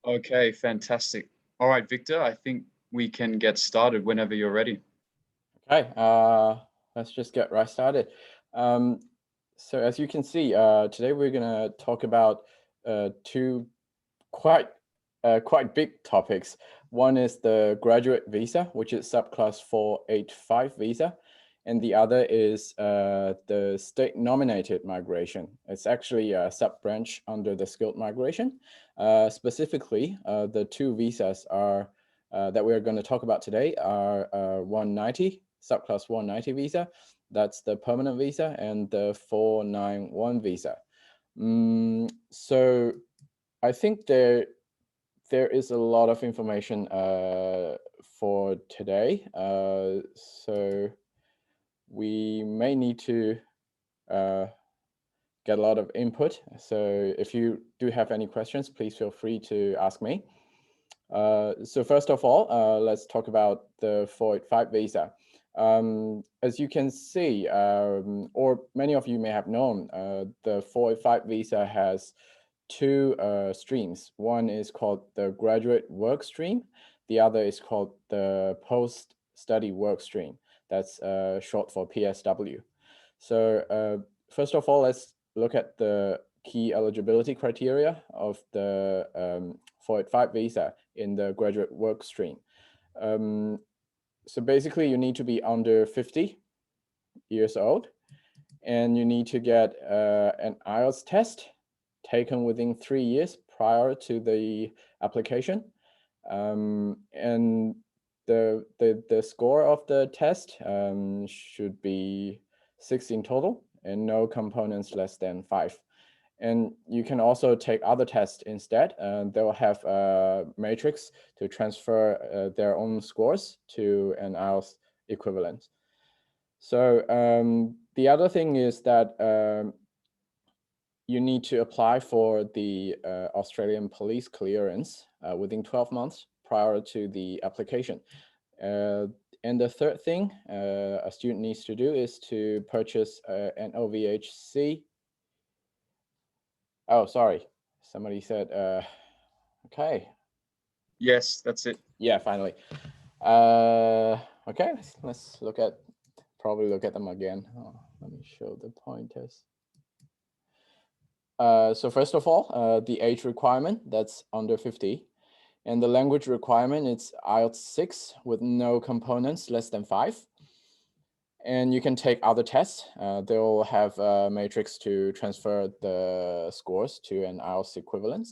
Okay, fantastic. All right, Victor, I think we can get started whenever you're ready. Okay, let's just get right started. Um, so as you can see, today we're gonna talk about two quite quite big topics. One is the graduate visa, which is subclass 485 visa, and the other is the state nominated migration. It's actually a sub branch under the skilled migration. Specifically, the two visas are that we're going to talk about today are 190 subclass 190 visa. That's the permanent visa, and the 491 visa. So I think there is a lot of information for today. So we may need to uh, get a lot of input. So if you do have any questions, please feel free to ask me. So first of all, let's talk about the 485 visa. As you can see, or many of you may have known, the 485 visa has two streams. One is called the graduate work stream. The other is called the post-study work stream. That's short for PSW. So first of all, let's look at the key eligibility criteria of the 485 visa in the graduate work stream. So basically, you need to be under 50 years old, and you need to get an IELTS test taken within 3 years prior to the application. And the score of the test should be 16 total and no components less than 5. And you can also take other tests instead. They'll have a matrix to transfer their own scores to an IELTS equivalent. So the other thing is that you need to apply for the Australian police clearance within 12 months prior to the application. And the third thing a student needs to do is to purchase an OVHC. Oh, sorry. Somebody said, okay. Yes, that's it. Yeah, finally. Okay, let's probably look at them again. Oh, let me show the pointers. So first of all, the age requirement, that's under 50. And the language requirement, it's IELTS 6 with no components less than 5. And you can take other tests. They'll have a matrix to transfer the scores to an IELTS equivalent.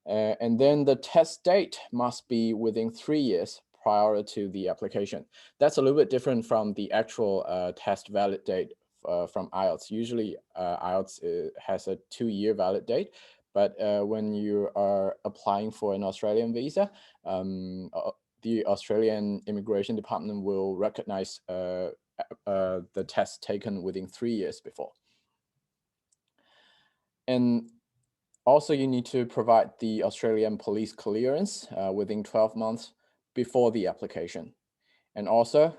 And then the test date must be within 3 years prior to the application. That's a little bit different from the actual test valid date from IELTS. Usually IELTS has a 2-year valid date, but when you are applying for an Australian visa, the Australian Immigration Department will recognize the test taken within 3 years before. And also, you need to provide the Australian police clearance within 12 months before the application. And also,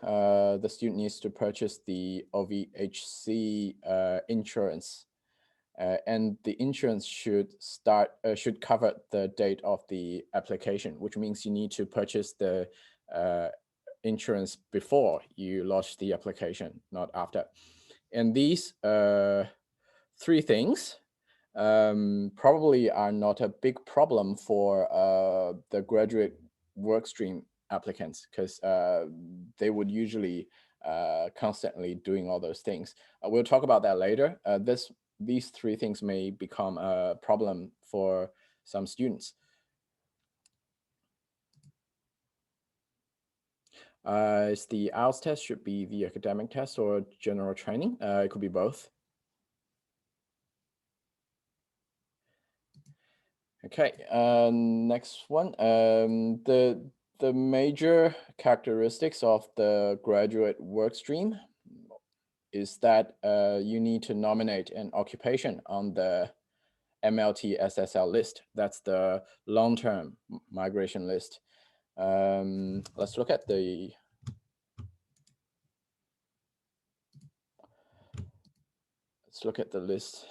the student needs to purchase the OVHC insurance. And the insurance should cover the date of the application, which means you need to purchase the insurance before you lodge the application, not after. And these three things probably are not a big problem for the graduate workstream applicants, because they would usually constantly doing all those things. We'll talk about that later. These three things may become a problem for some students. Is the IELTS test should be the academic test or general training? It could be both. Okay, next one. The major characteristics of the graduate work stream is that you need to nominate an occupation on the MLT SSL list. That's the long-term migration list. Let's look at the list.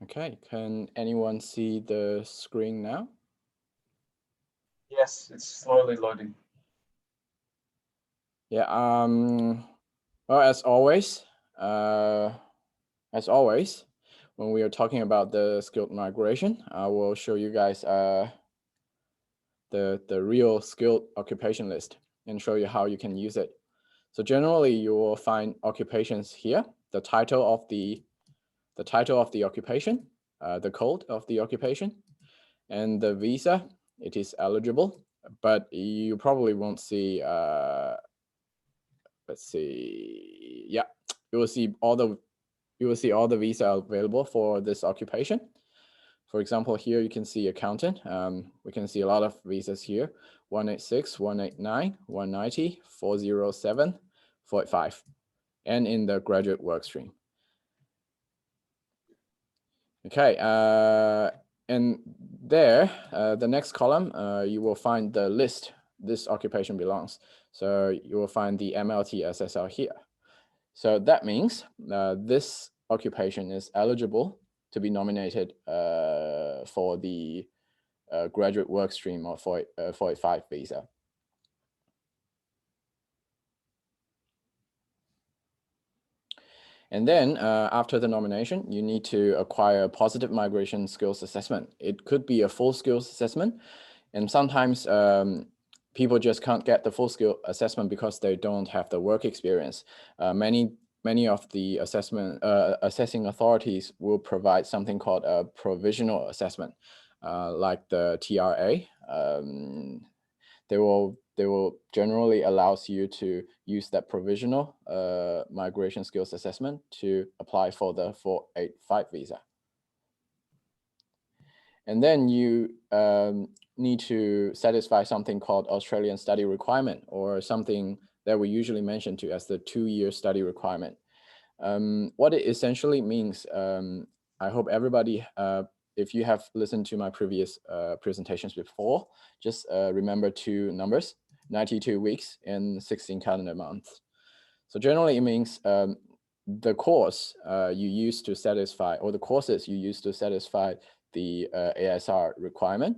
Okay, can anyone see the screen now? Yes, it's slowly loading. Yeah, well, as always, when we are talking about the skilled migration, I will show you guys the real skilled occupation list and show you how you can use it. So generally, you will find occupations here, the title of the occupation, the code of the occupation, and the visa. It is eligible, but you probably won't see. Let's see. Yeah, you will see all the visa available for this occupation. For example, here you can see accountant. We can see a lot of visas here: 186, 189, 190, 407, 485, and in the graduate work stream. Okay, and there, the next column, you will find the list this occupation belongs. So you will find the MLT SSL here. So that means this occupation is eligible to be nominated for the graduate work stream or 485 visa. And then after the nomination, you need to acquire a positive migration skills assessment. It could be a full skills assessment. And sometimes people just can't get the full skill assessment because they don't have the work experience. Many of the assessing authorities will provide something called a provisional assessment, like the TRA. They will generally allows you to use that provisional migration skills assessment to apply for the 485 visa. And then you need to satisfy something called Australian study requirement, or something that we usually mention to as the 2-year study requirement. What it essentially means, I hope everybody, if you have listened to my previous presentations before, just remember two numbers: 92 weeks and 16 calendar months. So generally it means the course you use to satisfy, or the courses you use to satisfy the ASR requirement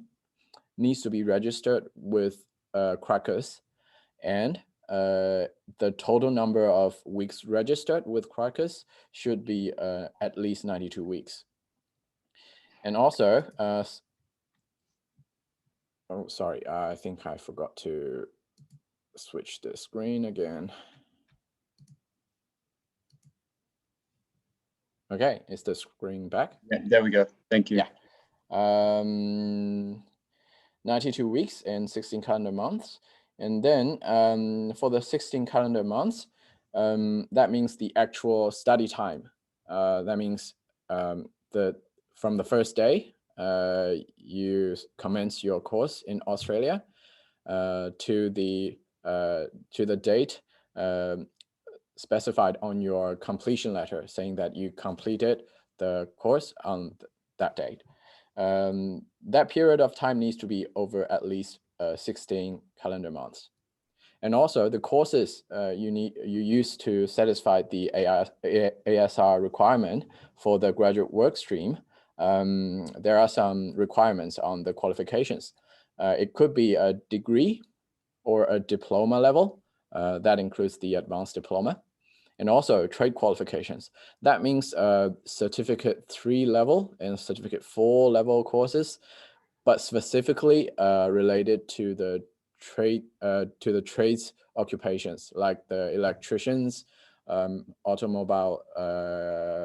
needs to be registered with Crackers, and the total number of weeks registered with Crackers should be at least 92 weeks. And also, oh, sorry, I think I forgot to switch the screen again. Okay, is the screen back? Yeah, there we go. Thank you. Yeah. 92 weeks and 16 calendar months. And then for the 16 calendar months, that means the actual study time. That means from the first day you commence your course in Australia to the date specified on your completion letter, saying that you completed the course on that date. That period of time needs to be over at least 16 calendar months. And also the courses you use to satisfy the ASR requirement for the graduate work stream, there are some requirements on the qualifications. It could be a degree or a diploma level. That includes the advanced diploma. And also trade qualifications. That means certificate 3 level and certificate 4 level courses, but specifically related to the trades occupations, like the electricians, automobile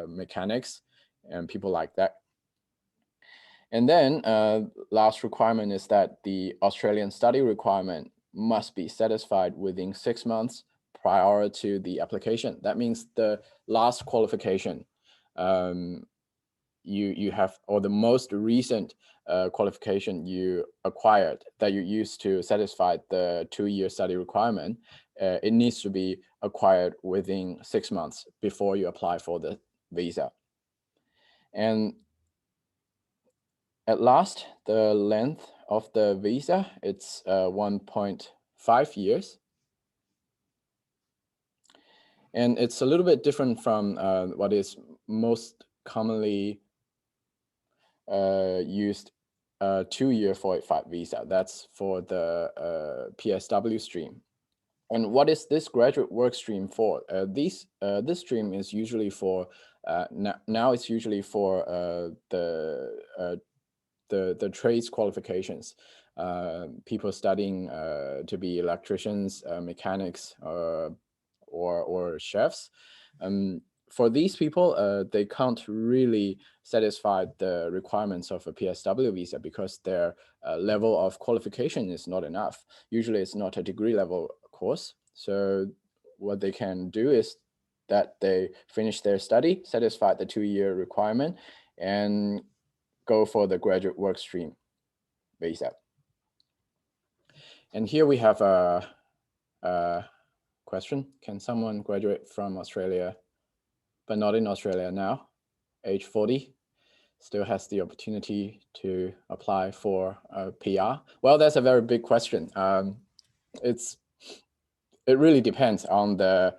mechanics, and people like that. And then last requirement is that the Australian study requirement must be satisfied within 6 months prior to the application. That means the last qualification you have, or the most recent qualification you acquired that you used to satisfy the 2-year study requirement, it needs to be acquired within 6 months before you apply for the visa. And at last, the length of the visa, it's 1.5 years. And it's a little bit different from what is most commonly used a 2-year 485 visa. That's for the PSW stream. And what is this graduate work stream for? This stream is usually for now it's usually for the trades qualifications. People studying to be electricians, mechanics, or chefs. For these people, they can't really satisfy the requirements of a PSW visa because their level of qualification is not enough. Usually it's not a degree level course. So what they can do is that they finish their study, satisfy the 2-year requirement, and go for the graduate work stream visa. And here we have a question. Can someone graduate from Australia, but not in Australia now, age 40, still has the opportunity to apply for a PR? Well, that's a very big question. It really depends on the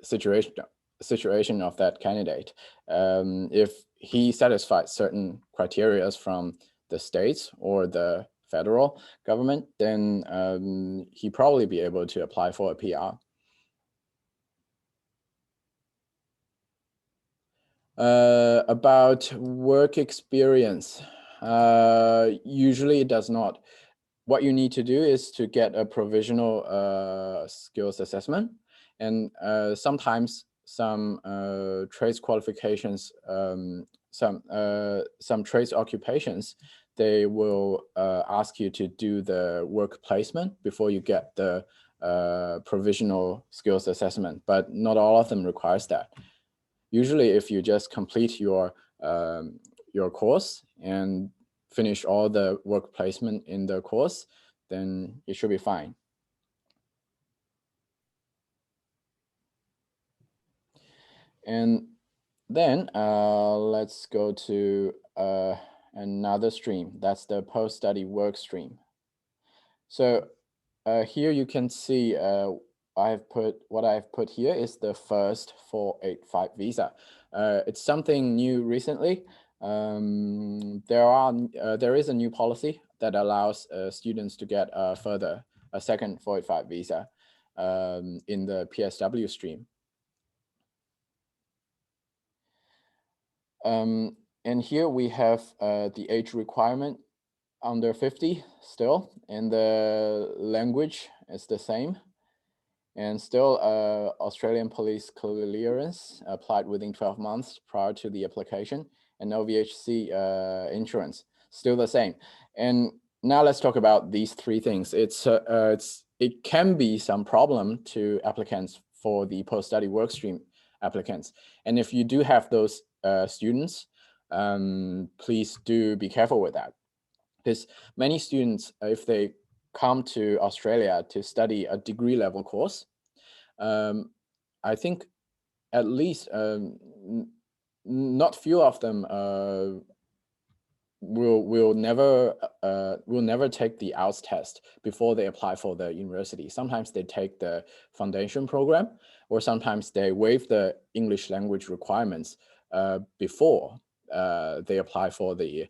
situation of that candidate. If he satisfies certain criteria from the states or the federal government, then he probably be able to apply for a PR. About work experience, usually it does not. What you need to do is to get a provisional skills assessment, and sometimes some trades qualifications, some trades occupations, they will ask you to do the work placement before you get the provisional skills assessment, but not all of them requires that. Usually, if you just complete your course and finish all the work placement in the course, then it should be fine. And then let's go to another stream. That's the post-study work stream. So here you can see what I've put here is the first 485 visa. It's something new recently. There is a new policy that allows students to get a second 485 visa in the PSW stream. And here we have the age requirement under 50 still, and the language is the same. And still, Australian police clearance applied within 12 months prior to the application, and no VHC insurance, still the same. And now let's talk about these three things. It can be some problem to applicants for the post-study workstream applicants. And if you do have those students, please do be careful with that. Because many students, if they come to Australia to study a degree level course, I think at least not few of them will never take the IELTS test before they apply for the university. Sometimes they take the foundation program, or sometimes they waive the English language requirements before they apply for the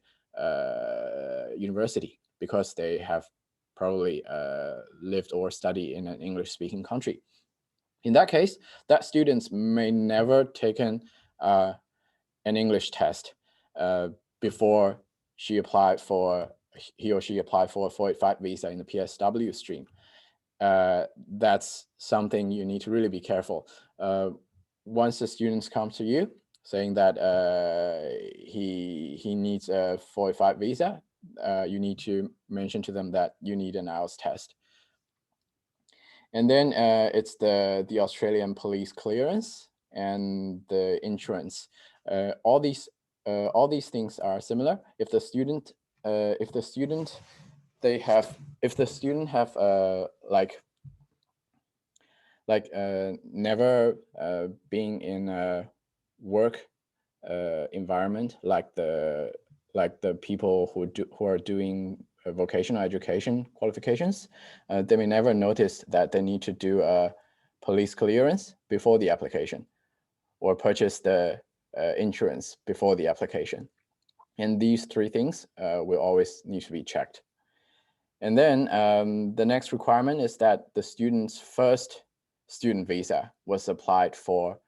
university, because they have probably lived or studied in an English-speaking country. In that case, that students may never taken an English test before he or she applied for a 485 visa in the PSW stream. That's something you need to really be careful. Once the students come to you saying that he needs a 485 visa, you need to mention to them that you need an IELTS test. And then it's the Australian police clearance and the insurance. All these things are similar. If the student have never been in a work environment like the people who are doing vocational education qualifications, they may never notice that they need to do a police clearance before the application, or purchase the insurance before the application. And these three things will always need to be checked. And then the next requirement is that the student's first student visa was applied for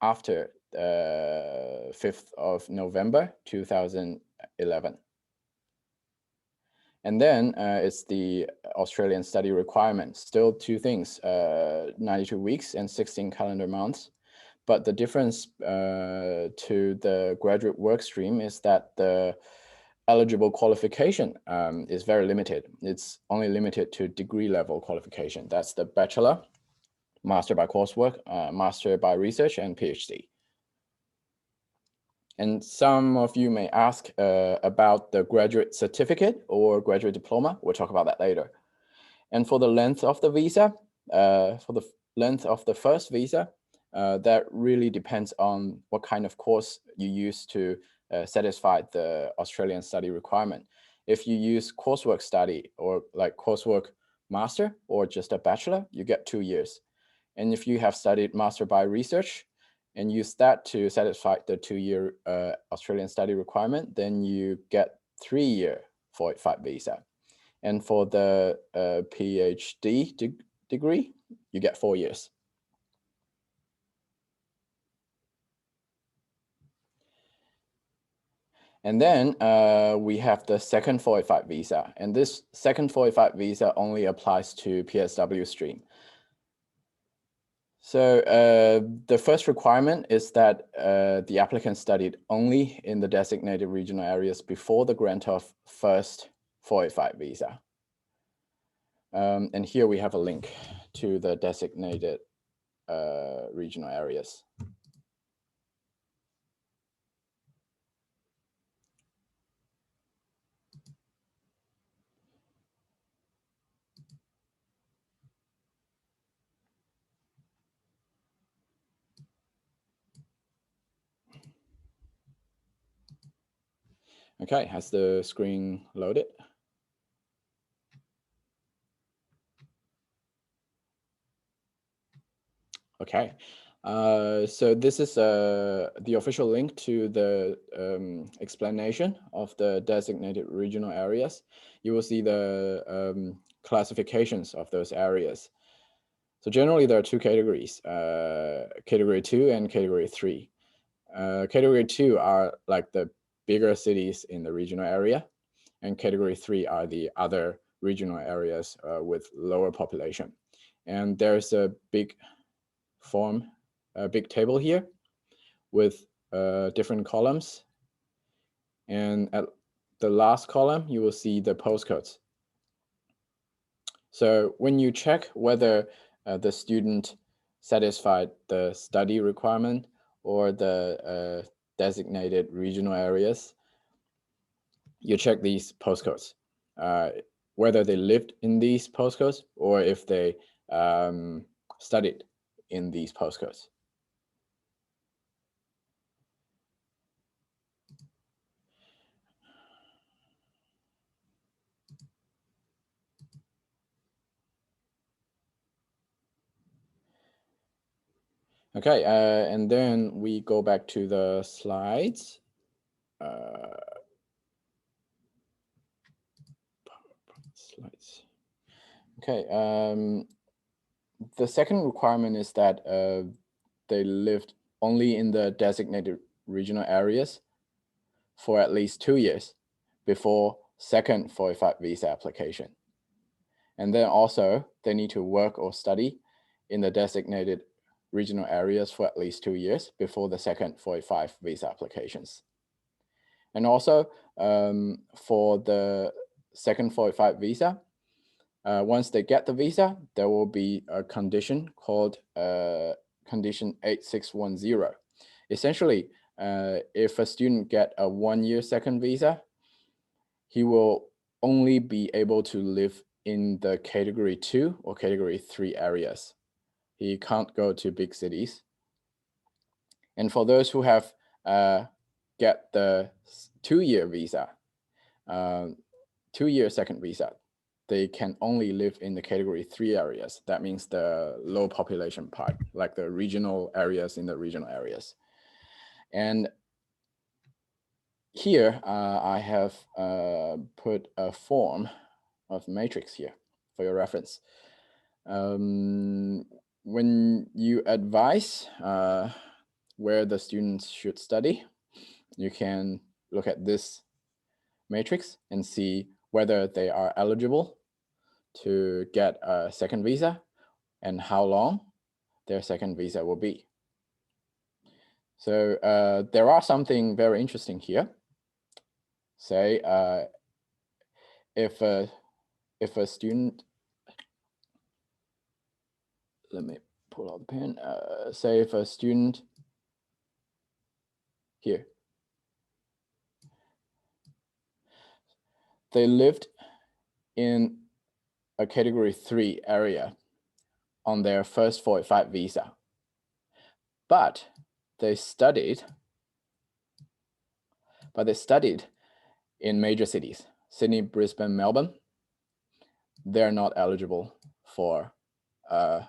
after 5th of November 2011. And then it's the Australian study requirement. Still two things, 92 weeks and 16 calendar months. But the difference to the graduate work stream is that the eligible qualification is very limited. It's only limited to degree level qualification. That's the bachelor, master by coursework, master by research, and PhD. And some of you may ask about the graduate certificate or graduate diploma. We'll talk about that later. And for the length of the visa, for the length of the first visa, that really depends on what kind of course you use to satisfy the Australian study requirement. If you use coursework study or like coursework master or just a bachelor, you get 2 years. And if you have studied master by research and use that to satisfy the 2-year Australian study requirement, then you get 3-year 485 visa. And for the PhD degree, you get 4 years. And then we have the second 485 visa. And this second 485 visa only applies to PSW stream. So the first requirement is that the applicant studied only in the designated regional areas before the grant of first 485 visa. And here we have a link to the designated regional areas. Okay, has the screen loaded? Okay, so this is the official link to the explanation of the designated regional areas. You will see the classifications of those areas. So generally there are two categories, category 2 and category 3. Category 2 are like the bigger cities in the regional area, and category 3 are the other regional areas with lower population. And there's a big big table here with different columns. And at the last column, you will see the postcodes. So when you check whether the student satisfied the study requirement or the designated regional areas, you check these postcodes, whether they lived in these postcodes or if they studied in these postcodes. Okay, and then we go back to the slides. Okay, the second requirement is that they lived only in the designated regional areas for at least 2 years before second 485 visa application. And then also they need to work or study in the designated regional areas for at least 2 years before the second 485 visa applications. And also for the second 485 visa, once they get the visa, there will be a condition called condition 8610. Essentially, if a student get a 1-year second visa, he will only be able to live in the category 2 or category 3 areas. He can't go to big cities. And for those who have get the 2-year visa, 2-year second visa, they can only live in the category 3 areas. That means the low population part, like the regional areas in the regional areas. And here I have put a form of matrix here for your reference. When you advise where the students should study, you can look at this matrix and see whether they are eligible to get a second visa and how long their second visa will be. So there are something very interesting here. Say if a student, let me pull out the pen. Say if a student here, they lived in a category 3 area on their first 45 visa, but they studied in major cities, Sydney, Brisbane, Melbourne. They're not eligible for a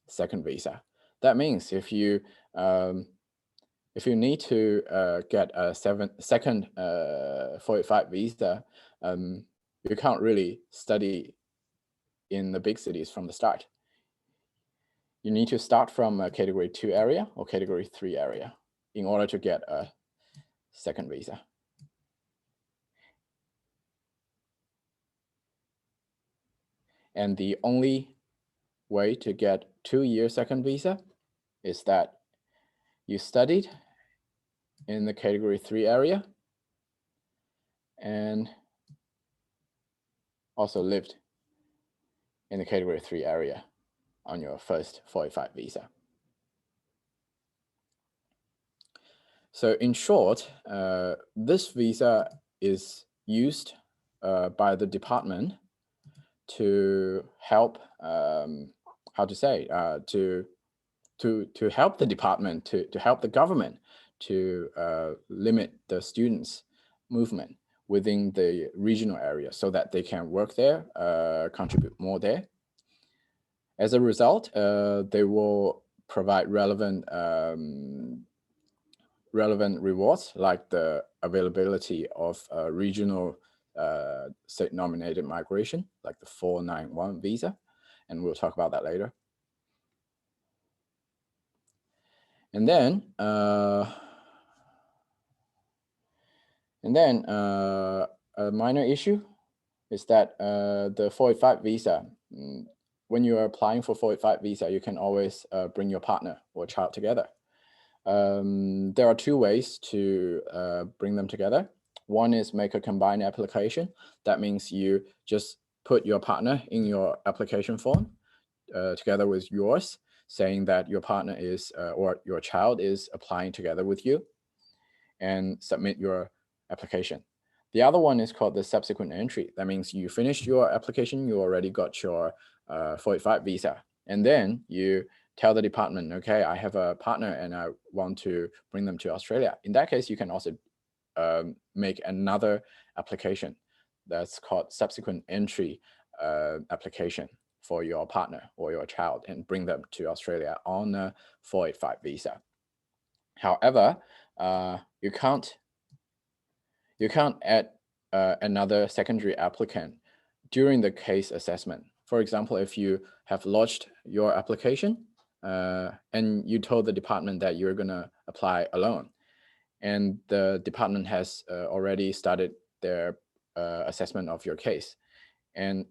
second visa. That means if you need to get a second 45 visa, you can't really study in the big cities from the start. You need to start from a category 2 area or category 3 area in order to get a second visa. And the only way to get 2-year second visa is that you studied in the category 3 area and also lived in the category 3 area on your first 45 visa. So in short, this visa is used by the department to help, to help the department, to help the government to limit the students' movement within the regional area so that they can work there, contribute more there. As a result, they will provide relevant rewards like the availability of regional state-nominated migration, like the 491 visa, and we'll talk about that later. And then a minor issue is that the 45 visa, when you are applying for 45 visa, you can always bring your partner or child together. There are 2 ways to bring them together. One is make a combined application. That means you just put your partner in your application form together with yours, saying that your partner is or your child is applying together with you, and submit your application. The other one is called the subsequent entry. That means you finished your application, you already got your 45 visa, and then you tell the department, okay, I have a partner and I want to bring them to Australia. In that case, you can also make another application that's called subsequent entry application for your partner or your child and bring them to Australia on a 485 visa. However, you can't add another secondary applicant during the case assessment. For example, if you have lodged your application and you told the department that you're going to apply alone, and the department has already started their assessment of your case, and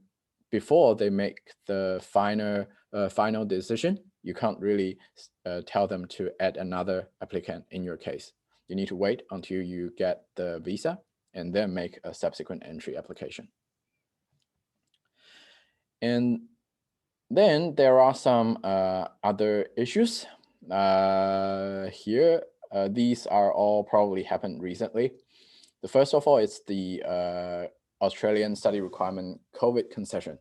before they make the final decision, you can't really tell them to add another applicant in your case. You need to wait until you get the visa and then make a subsequent entry application. And then there are some other issues here. These are all probably happened recently. The first of all is the Australian study requirement COVID concession.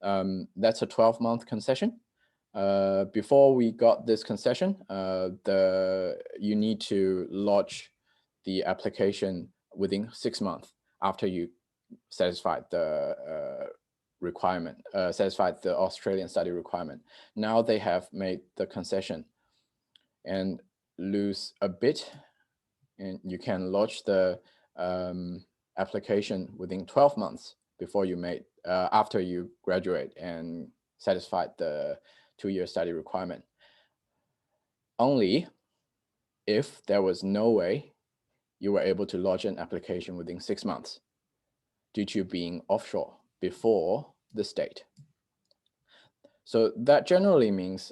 That's a 12-month concession. Before we got this concession, you need to lodge the application within 6 months after you satisfied the requirement, satisfied the Australian study requirement. Now they have made the concession and lose a bit, and you can lodge the application within 12 months before you made, after you graduate and satisfied the 2-year study requirement. Only if there was no way you were able to lodge an application within 6 months due to being offshore before this date. So that generally means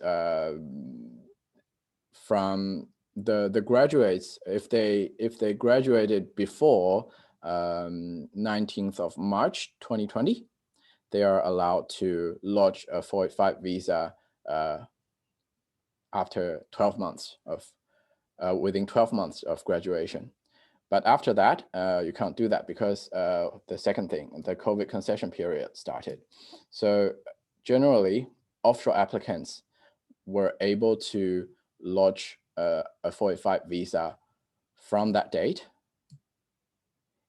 from the graduates, if they graduated before 19th of March 2020, they are allowed to lodge a 485 visa after 12 months of within 12 months of graduation. But after that, you can't do that because the second thing, the COVID concession period started. So generally, offshore applicants were able to lodge a 485 visa from that date,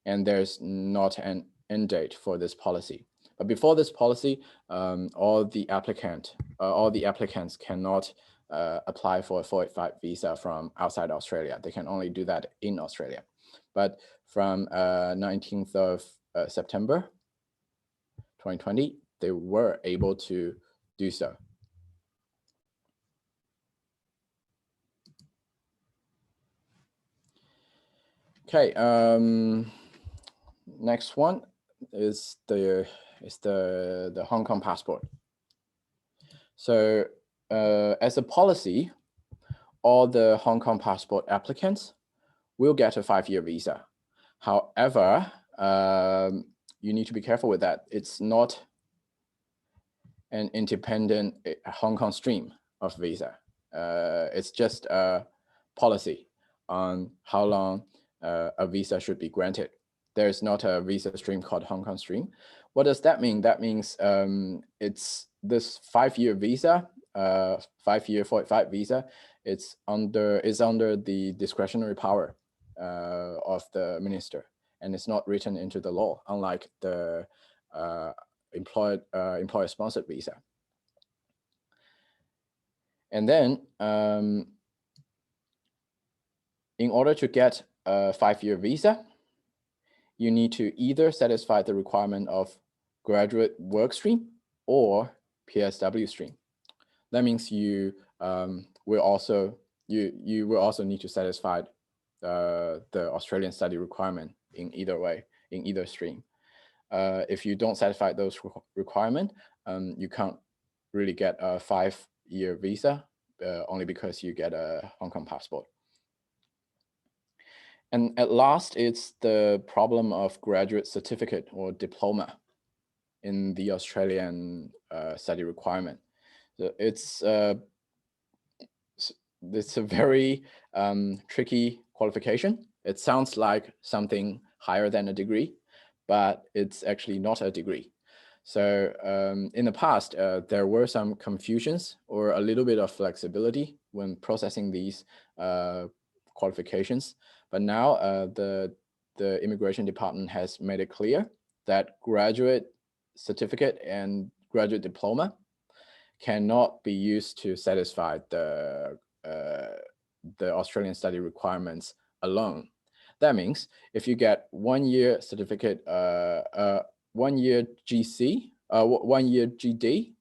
and there's not an end date for this policy. But before this policy, all the applicants cannot apply for a 485 visa from outside Australia. They can only do that in Australia. But from 19th of September 2020, they were able to do so. Okay, next one is the Hong Kong passport. So as a policy, all the Hong Kong passport applicants will get a 5-year visa. However, you need to be careful with that. It's not an independent Hong Kong stream of visa. It's just a policy on how long a visa should be granted. There's not a visa stream called Hong Kong stream. What does that mean? That means it's this 5-year visa, 5-year 485 visa. It's under the discretionary power of the minister, and it's not written into the law, unlike the employer-sponsored visa. And then, in order to get a 5-year visa, you need to either satisfy the requirement of graduate work stream or PSW stream. That means you will also need to satisfy the Australian study requirement in either way, in either stream. If you don't satisfy those requirements, you can't really get a 5-year visa only because you get a Hong Kong passport. And at last, it's the problem of graduate certificate or diploma in the Australian study requirement. So it's a very tricky qualification. It sounds like something higher than a degree, but it's actually not a degree. So in the past, there were some confusions or a little bit of flexibility when processing these qualifications. But now the immigration department has made it clear that graduate certificate and graduate diploma cannot be used to satisfy the Australian study requirements alone. That means if you get 1-year certificate, 1-year GC, 1-year GD,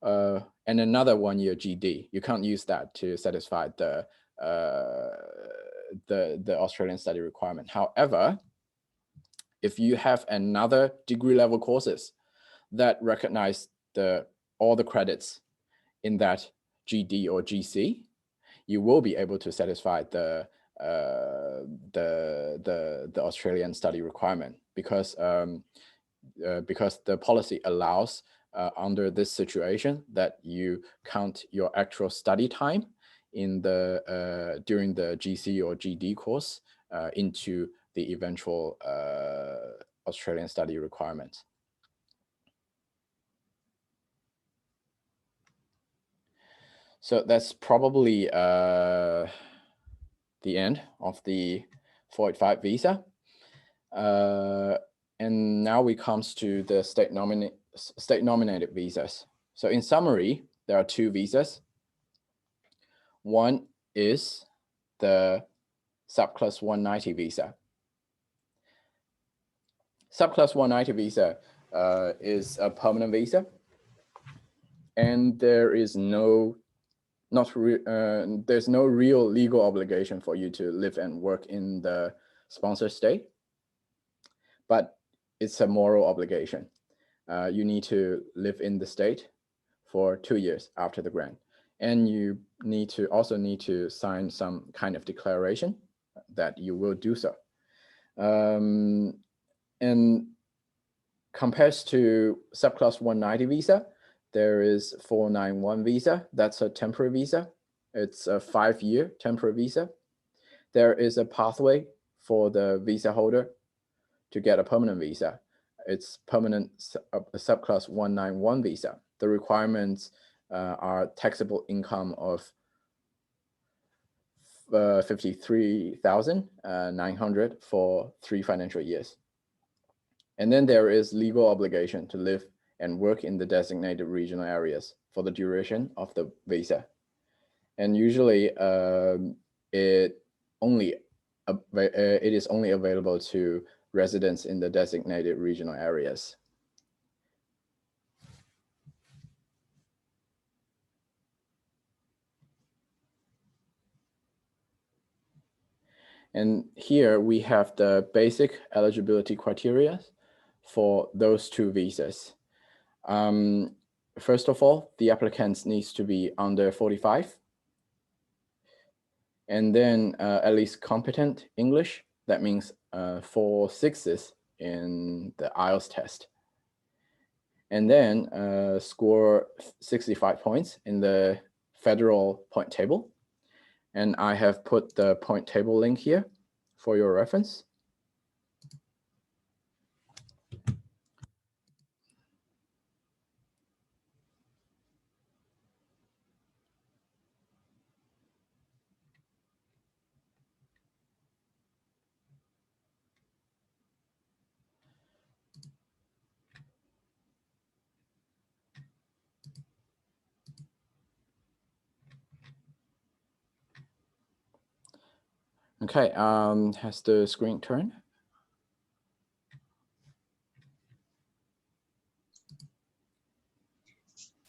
and another 1-year GD, you can't use that to satisfy the Australian study requirement. However, if you have another degree level courses that recognize all the credits in that GD or GC, you will be able to satisfy the Australian study requirement because the policy allows under this situation that you count your actual study time in during the GC or GD course into the eventual Australian study requirements. So that's probably the end of the 485 visa. And now we comes to the state nominated visas. So in summary, there are 2 visas. One is the subclass 190 visa. Subclass 190 visa is a permanent visa, and there is there's no real legal obligation for you to live and work in the sponsor state, but it's a moral obligation. You need to live in the state for 2 years after the grant, and you also need to sign some kind of declaration that you will do so. And compared to subclass 190 visa, there is 491 visa. That's a temporary visa. It's a 5-year temporary visa. There is a pathway for the visa holder to get a permanent visa. It's permanent subclass 191 visa. The requirements are taxable income of 53,900 for 3 financial years. And then there is legal obligation to live and work in the designated regional areas for the duration of the visa. And usually it is only available to residents in the designated regional areas. And here we have the basic eligibility criteria for those 2 visas. First of all, the applicant needs to be under 45. And then at least competent English. That means 4 6s in the IELTS test. And then score 65 points in the federal point table. And I have put the point table link here for your reference. Okay, has the screen turned?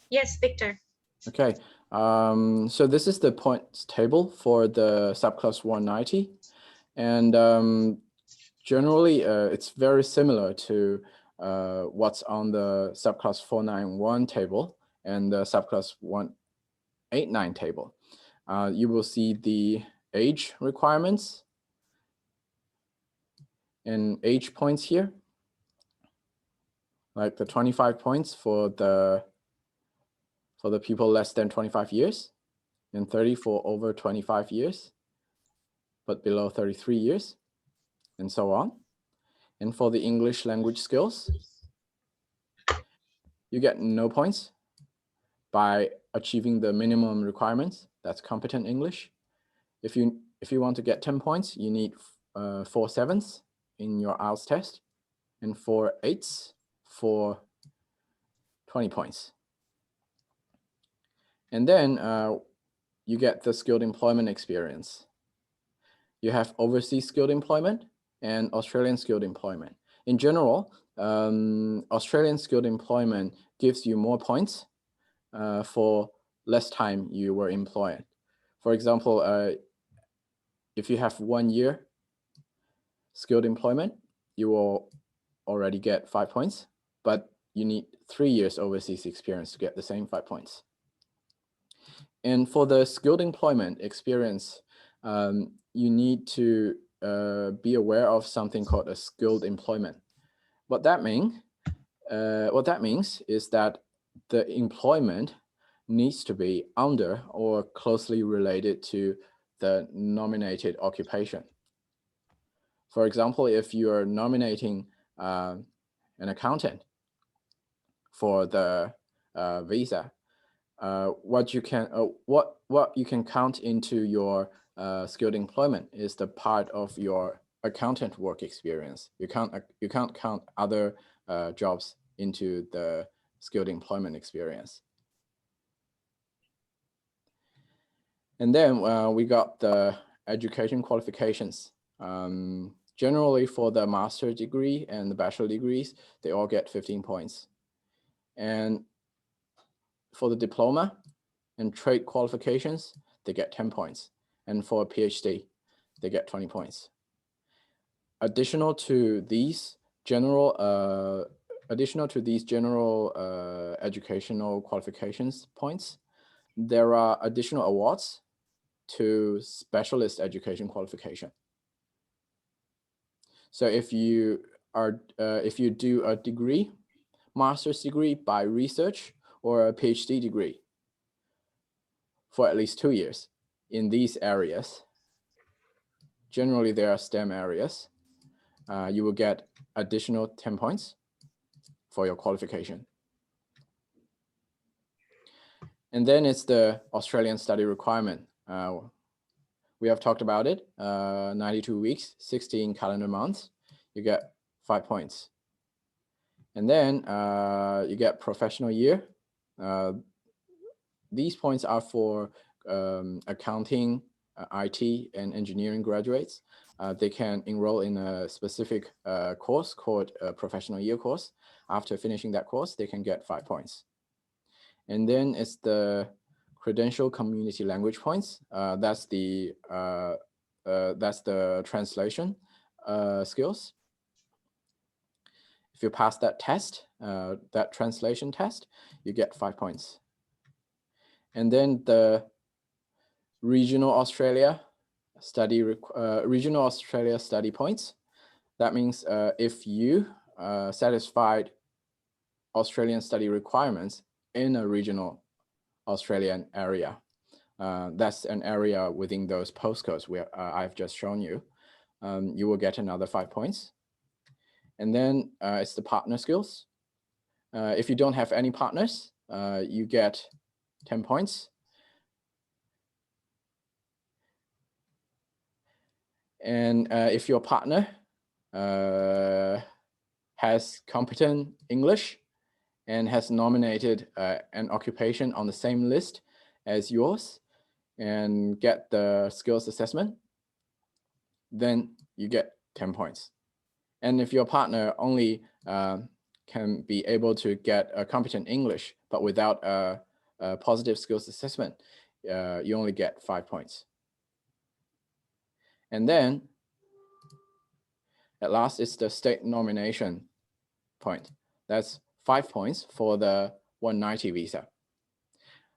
Yes, Victor. Okay, so this is the points table for the subclass 190. And generally, it's very similar to what's on the subclass 491 table and the subclass 189 table. You will see the age requirements and age points here, like the 25 points for the people less than 25 years, and 30 for over 25 years, but below 33 years, and so on. And for the English language skills, you get no points by achieving the minimum requirements. That's competent English. If you want to get 10 points, you need 4 7s in your IELTS test and 4 8s for 20 points. And then you get the skilled employment experience. You have overseas skilled employment and Australian skilled employment. In general, Australian skilled employment gives you more points for less time you were employed. For example, if you have 1 year skilled employment, you will already get 5 points, but you need 3 years overseas experience to get the same 5 points. And for the skilled employment experience, you need to be aware of something called a skilled employment. What that means is that the employment needs to be under or closely related to the nominated occupation. For example, if you are nominating an accountant for the visa, what you can count into your skilled employment is the part of your accountant work experience. You can't count other jobs into the skilled employment experience. And then we got the education qualifications. Generally, for the master's degree and the bachelor degrees, they all get 15 points. And for the diploma and trade qualifications, they get 10 points. And for a PhD, they get 20 points. Additional to these general educational qualifications points, there are additional awards to specialist education qualification. So if you do a degree, master's degree by research, or a PhD degree for at least 2 years in these areas, generally they are STEM areas, you will get additional 10 points for your qualification. And then it's the Australian study requirement. We have talked about it, 92 weeks, 16 calendar months, you get 5 points. And then you get professional year. These points are for accounting, IT, and engineering graduates. They can enroll in a specific course called a professional year course. After finishing that course, they can get 5 points. And then it's the credential community language points. That's the translation skills. If you pass that test, that translation test, you get 5 points. And then the regional Australia study points. That means if you satisfied Australian study requirements in a regional Australian area, that's an area within those postcodes where I've just shown you, you will get another 5 points. And then it's the partner skills. If you don't have any partners, you get 10 points. And if your partner has competent English and has nominated an occupation on the same list as yours and get the skills assessment, then you get 10 points. And if your partner only can be able to get a competent English, but without a positive skills assessment, you only get 5 points. And then at last, it's the state nomination point. That's 5 points for the 190 visa.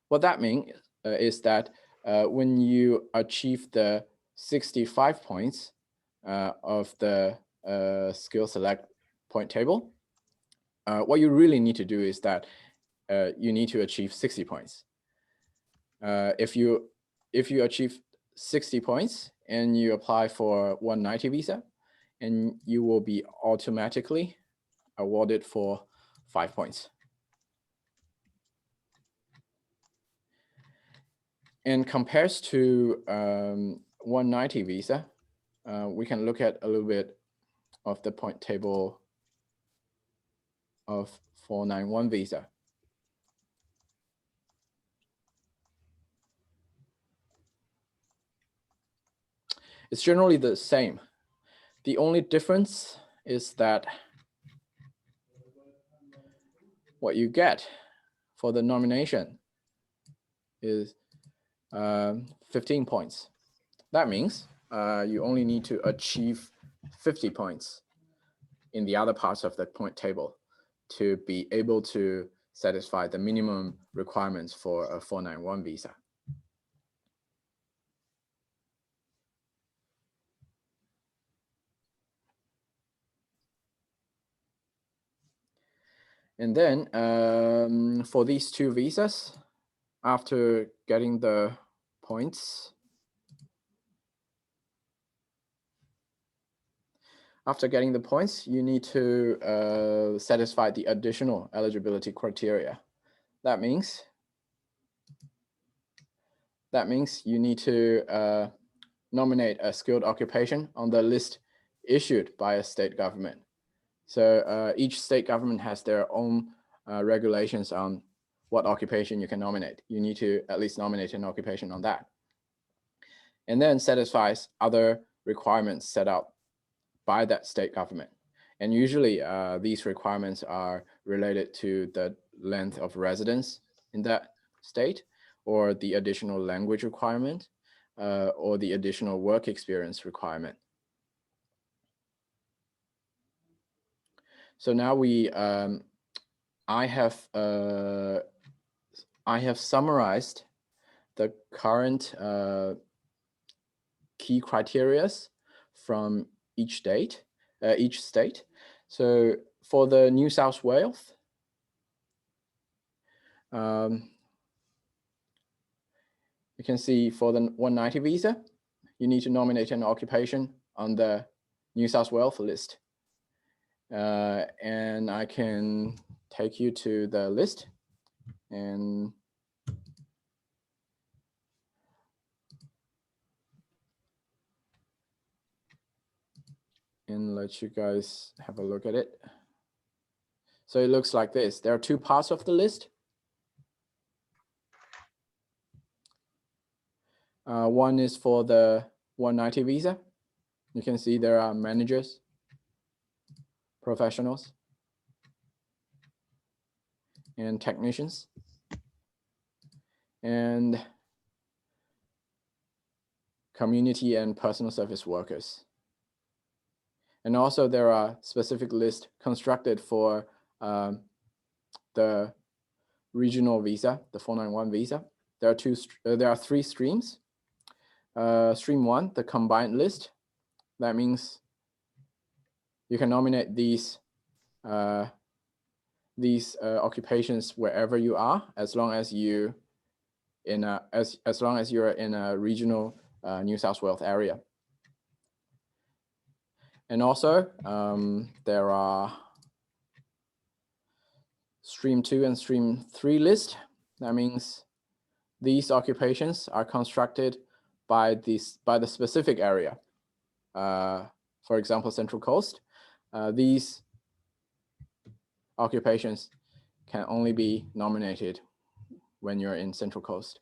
What that means is that when you achieve the 65 points of the skill select point table, what you really need to do is that you need to achieve 60 points. If you achieve 60 points and you apply for 190 visa, and you will be automatically awarded for 5 points. And compares to 190 visa, we can look at a little bit of the point table of 491 visa. It's generally the same. The only difference is that what you get for the nomination is 15 points. That means you only need to achieve 50 points in the other parts of the point table to be able to satisfy the minimum requirements for a 491 visa. And then for these two visas, after getting the points, you need to satisfy the additional eligibility criteria. That means you need to nominate a skilled occupation on the list issued by a state government. So each state government has their own regulations on what occupation you can nominate. You need to at least nominate an occupation on that. And then satisfies other requirements set out by that state government. And usually these requirements are related to the length of residence in that state, or the additional language requirement, or the additional work experience requirement. So now I have summarized the current key criteria from each state. So for the New South Wales, you can see for the 190 visa, you need to nominate an occupation on the New South Wales list. And I can take you to the list and let you guys have a look at it. So it looks like this. There are two parts of the list. One is for the 190 visa. You can see there are managers, professionals, and technicians, and community and personal service workers. And also there are specific lists constructed for the regional visa, the 491 visa. There are three streams. Stream 1, the combined list. That means you can nominate these occupations wherever you are, as long as you're in a regional New South Wales area. And also there are stream 2 and stream 3 list. That means these occupations are constructed by the specific area. For example, Central Coast. These occupations can only be nominated when you're in Central Coast.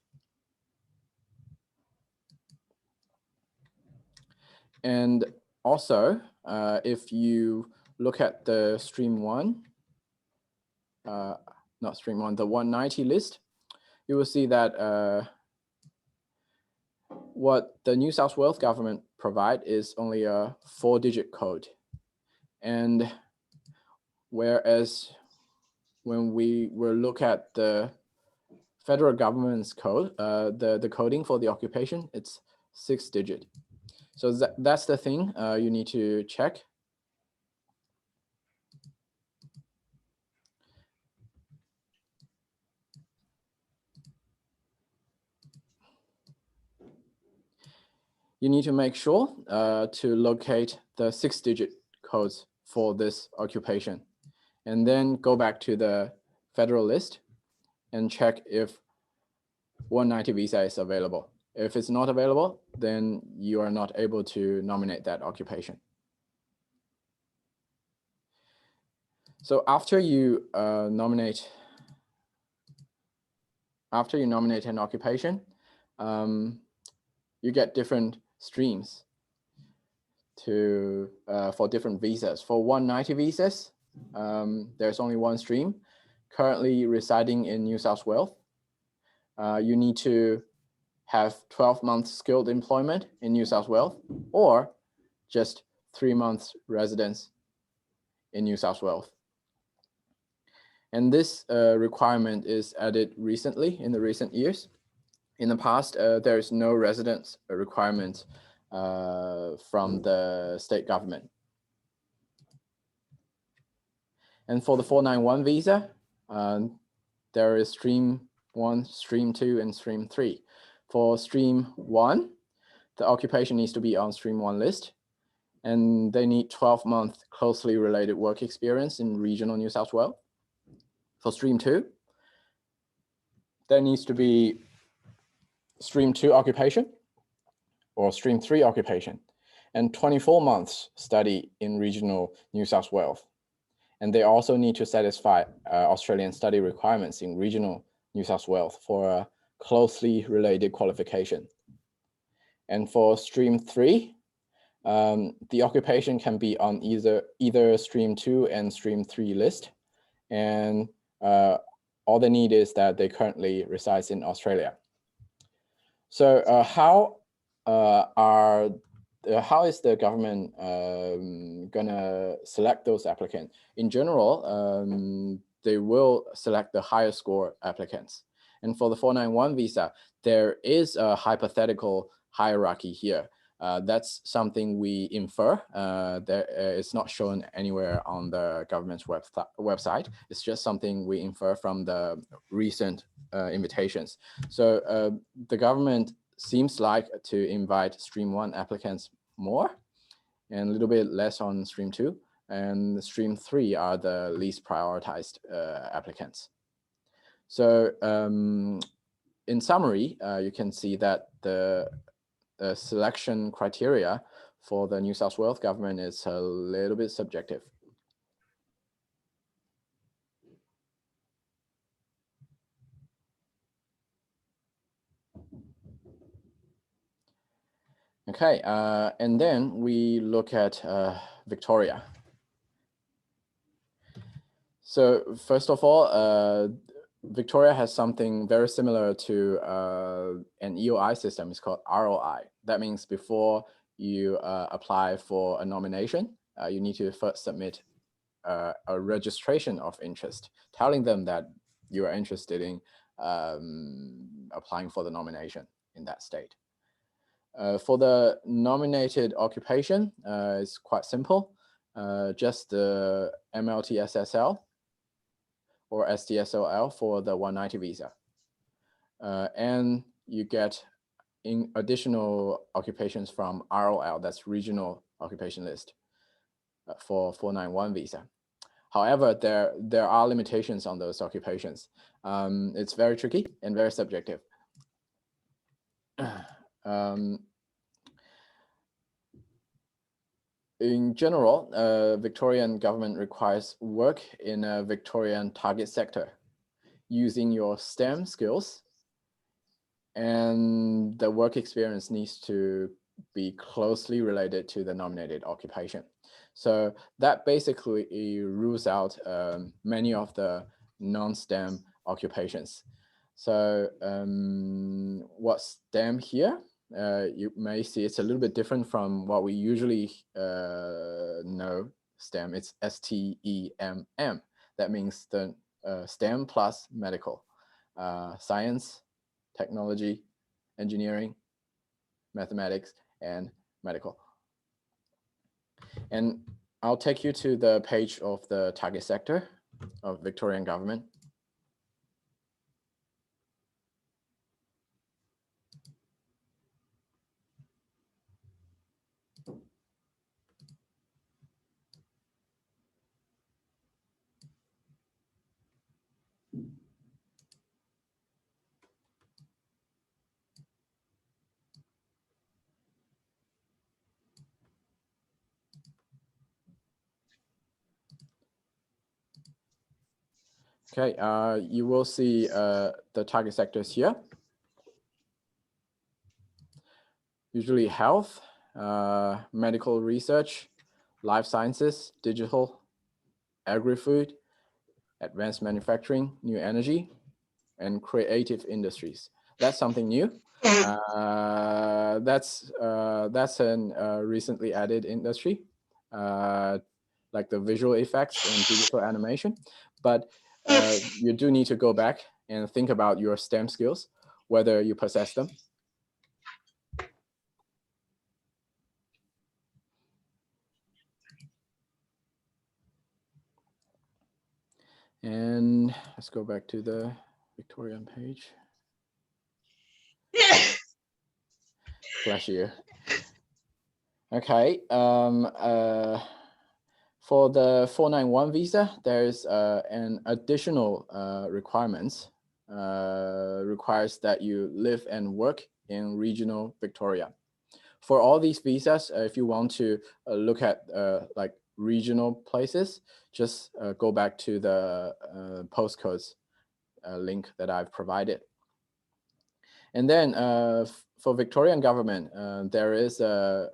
And also, if you look at the stream 1, not stream 1, the 190 list, you will see that what the New South Wales government provide is only a 4-digit code. And whereas when we will look at the federal government's code, the coding for the occupation, it's 6-digit. So that's the thing you need to check. You need to make sure to locate the 6-digit codes for this occupation, and then go back to the federal list and check if 190 visa is available. If it's not available, then you are not able to nominate that occupation. So after you nominate an occupation, you get different streams for different visas. For 190 visas, there's only one stream. Currently residing in New South Wales, you need to have 12 months skilled employment in New South Wales, or just 3 months residence in New South Wales. And this requirement is added recently, in the recent years. In the past, there is no residence requirement from the state government. And for the 491 visa, there is stream 1, stream 2, and stream 3. For stream 1, the occupation needs to be on stream 1 list, and they need 12-month closely related work experience in regional New South Wales. For stream 2, there needs to be stream 2 occupation or stream 3 occupation, and 24 months study in regional New South Wales. And they also need to satisfy Australian study requirements in regional New South Wales for a closely related qualification. And for stream 3, The occupation can be on either stream 2 and stream 3 list. And all they need is that they currently reside in Australia. So how is the government gonna select those applicants? In general, they will select the higher score applicants. And for the 491 visa, there is a hypothetical hierarchy here. That's something we infer. It's not shown anywhere on the government's website. It's just something we infer from the recent invitations. So the government seems like to invite stream 1 applicants more and a little bit less on stream 2. And stream 3 are the least prioritized applicants. So in summary, you can see that the selection criteria for the New South Wales government is a little bit subjective. Okay, and then we look at Victoria. So first of all, Victoria has something very similar to an EOI system. It's called ROI. That means before you apply for a nomination, you need to first submit a registration of interest, telling them that you are interested in applying for the nomination in that state. For the nominated occupation, it's quite simple. Just the MLT-SSL or STSOL for the 190 visa. And you get in additional occupations from ROL, that's regional occupation list, for 491 visa. However, there are limitations on those occupations. It's very tricky and very subjective. In general, Victorian government requires work in a Victorian target sector using your STEM skills, and the work experience needs to be closely related to the nominated occupation. So that basically rules out many of the non-STEM occupations. So what's STEM here? You may see it's a little bit different from what we usually know STEM. It's STEMM. That means the STEM plus medical, science, technology, engineering, mathematics, and medical. And I'll take you to the page of the target sector of Victorian government. Okay, you will see the target sectors here. Usually health, medical research, life sciences, digital, agri-food, advanced manufacturing, new energy, and creative industries. That's something new. That's an recently added industry, like the visual effects and digital animation. But you do need to go back and think about your STEM skills, whether you possess them. And let's go back to the Victorian page. Bless you. Okay. For the 491 visa, there's an additional requirements. Requires that you live and work in regional Victoria. For all these visas, if you want to look at like regional places, just go back to the postcodes link that I've provided. And then for Victorian government, there is a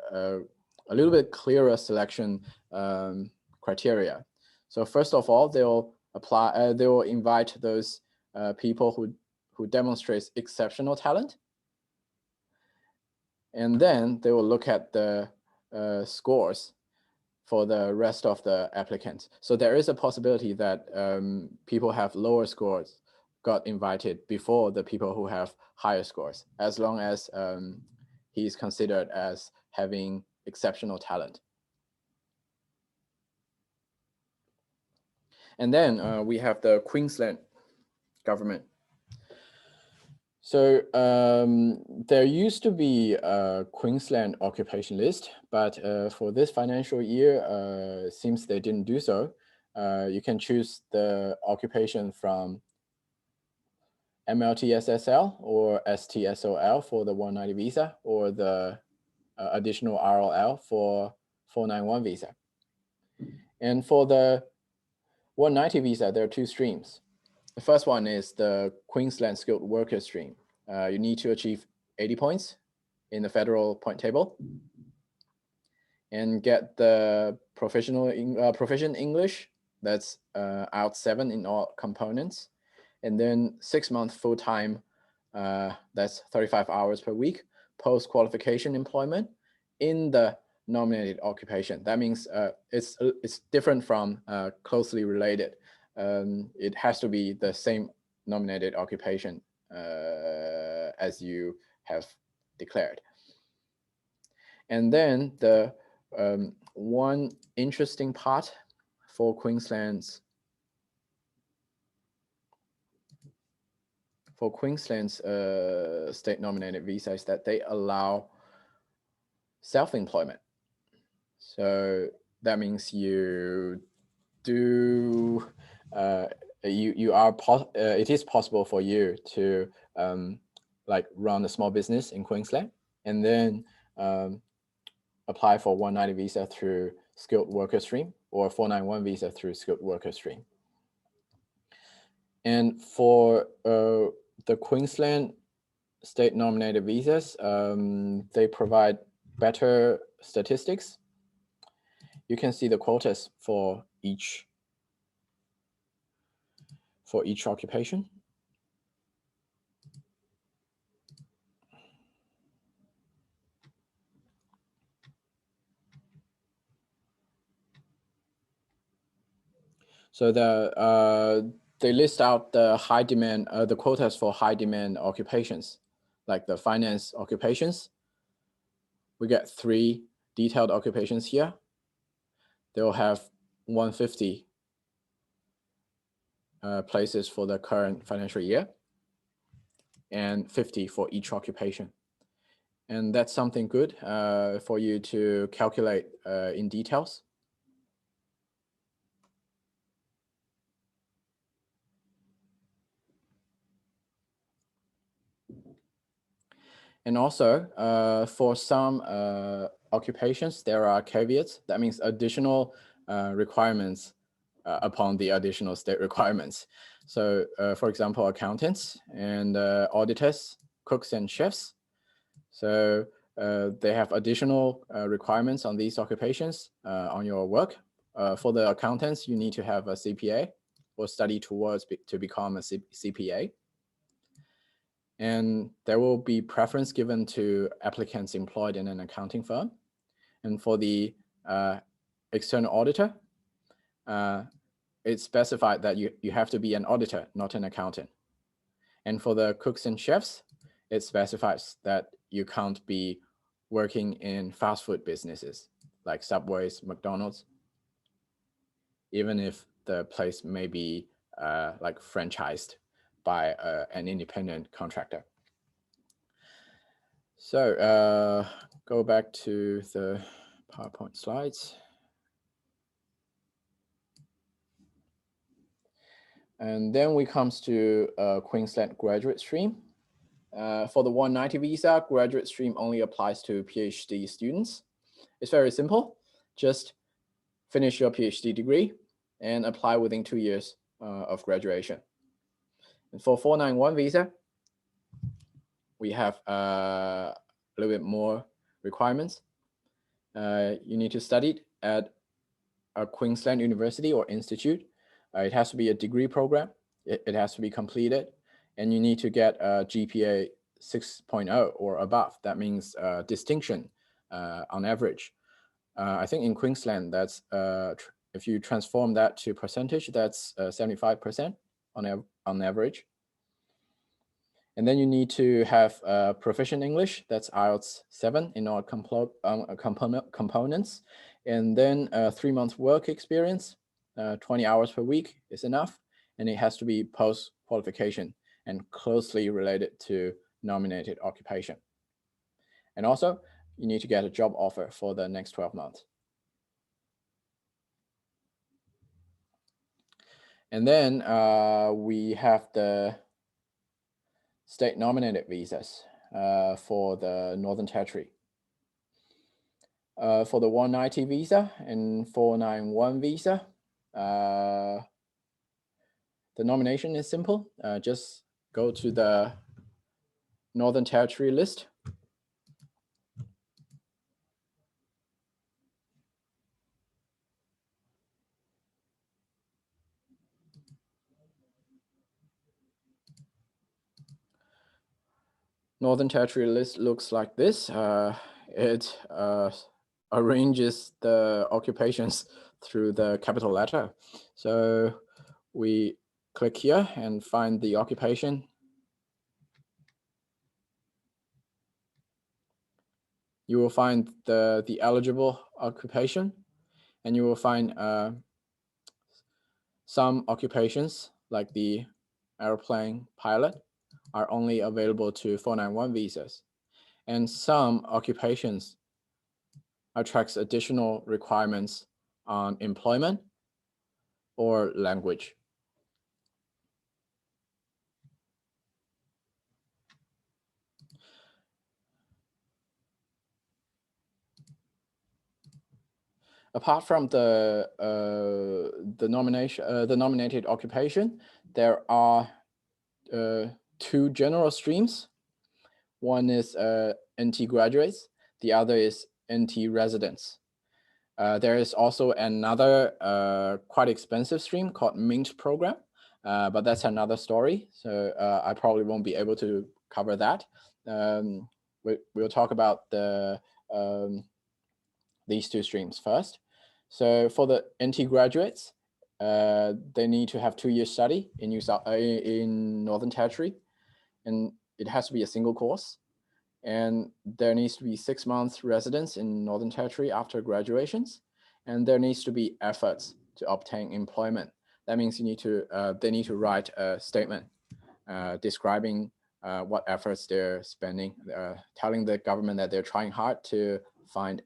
a little bit clearer selection criteria. So first of all, they'll invite those people who demonstrates exceptional talent. And then they will look at the scores for the rest of the applicants. So there is a possibility that people have lower scores got invited before the people who have higher scores, as long as he's considered as having exceptional talent. And then we have the Queensland government. So there used to be a Queensland occupation list, but for this financial year, since they didn't do so, you can choose the occupation from MLTSSL or STSOL for the 190 visa, or the additional RLL for 491 visa. And for the 190 visa, there are two streams. The first one is the Queensland skilled worker stream. You need to achieve 80 points in the federal point table and get the proficient English, that's out 7 in all components, and then 6-month full-time, that's 35 hours per week, post-qualification employment in the nominated occupation. That means it's different from closely related. It has to be the same nominated occupation as you have declared. And then the one interesting part for Queensland's state nominated visa is that they allow self-employment. So that means you do it is possible for you to like run a small business in Queensland and then apply for 190 visa through skilled worker stream or 491 visa through skilled worker stream. And for the Queensland state nominated visas, they provide better statistics. You can see the quotas for each occupation. So they list out the high demand, the quotas for high demand occupations, like the finance occupations. We get 3 detailed occupations here. They'll have 150 places for the current financial year and 50 for each occupation. And that's something good for you to calculate in details. And also for some occupations, there are caveats. That means additional requirements upon the additional state requirements. So for example, accountants and auditors, cooks and chefs. So they have additional requirements on these occupations on your work. For the accountants, you need to have a CPA or study towards to become a CPA. And there will be preference given to applicants employed in an accounting firm. And for the external auditor, it's specified that you have to be an auditor, not an accountant. And for the cooks and chefs, it specifies that you can't be working in fast food businesses like Subways, McDonald's, even if the place may be like franchised by an independent contractor. So go back to the PowerPoint slides. And then we comes to Queensland graduate stream. For the 190 visa, graduate stream only applies to PhD students. It's very simple. Just finish your PhD degree and apply within 2 years of graduation. And for 491 visa, we have a little bit more requirements. you need to study at a Queensland university or institute. It has to be a degree program. It has to be completed, and you need to get a GPA 6.0 or above. That means distinction on average. I think in Queensland, that's if you transform that to percentage, that's 75% on average. And then you need to have proficient English, that's IELTS 7 in all components. And then 3 months work experience, 20 hours per week is enough. And it has to be post-qualification and closely related to nominated occupation. And also, you need to get a job offer for the next 12 months. And then we have the state nominated visas for the Northern Territory. For the 190 visa and 491 visa, the nomination is simple. Just go to the Northern Territory list. Northern Territory list looks like this. It arranges the occupations through the capital letter. So we click here and find the occupation. You will find the eligible occupation, and you will find some occupations like the airplane pilot are only available to 491 visas. And some occupations attracts additional requirements on employment or language. Apart from the nominated occupation, there are 2 general streams. One is NT graduates, the other is NT residents. There is also another quite expensive stream called MINT program, but that's another story. So I probably won't be able to cover that. We'll talk about these 2 streams first. So for the NT graduates, they need to have 2 years study in Northern Territory, and it has to be a single course. And there needs to be 6 months residence in Northern Territory after graduations, and there needs to be efforts to obtain employment. That means they need to write a statement describing what efforts they're spending, telling the government that they're trying hard to find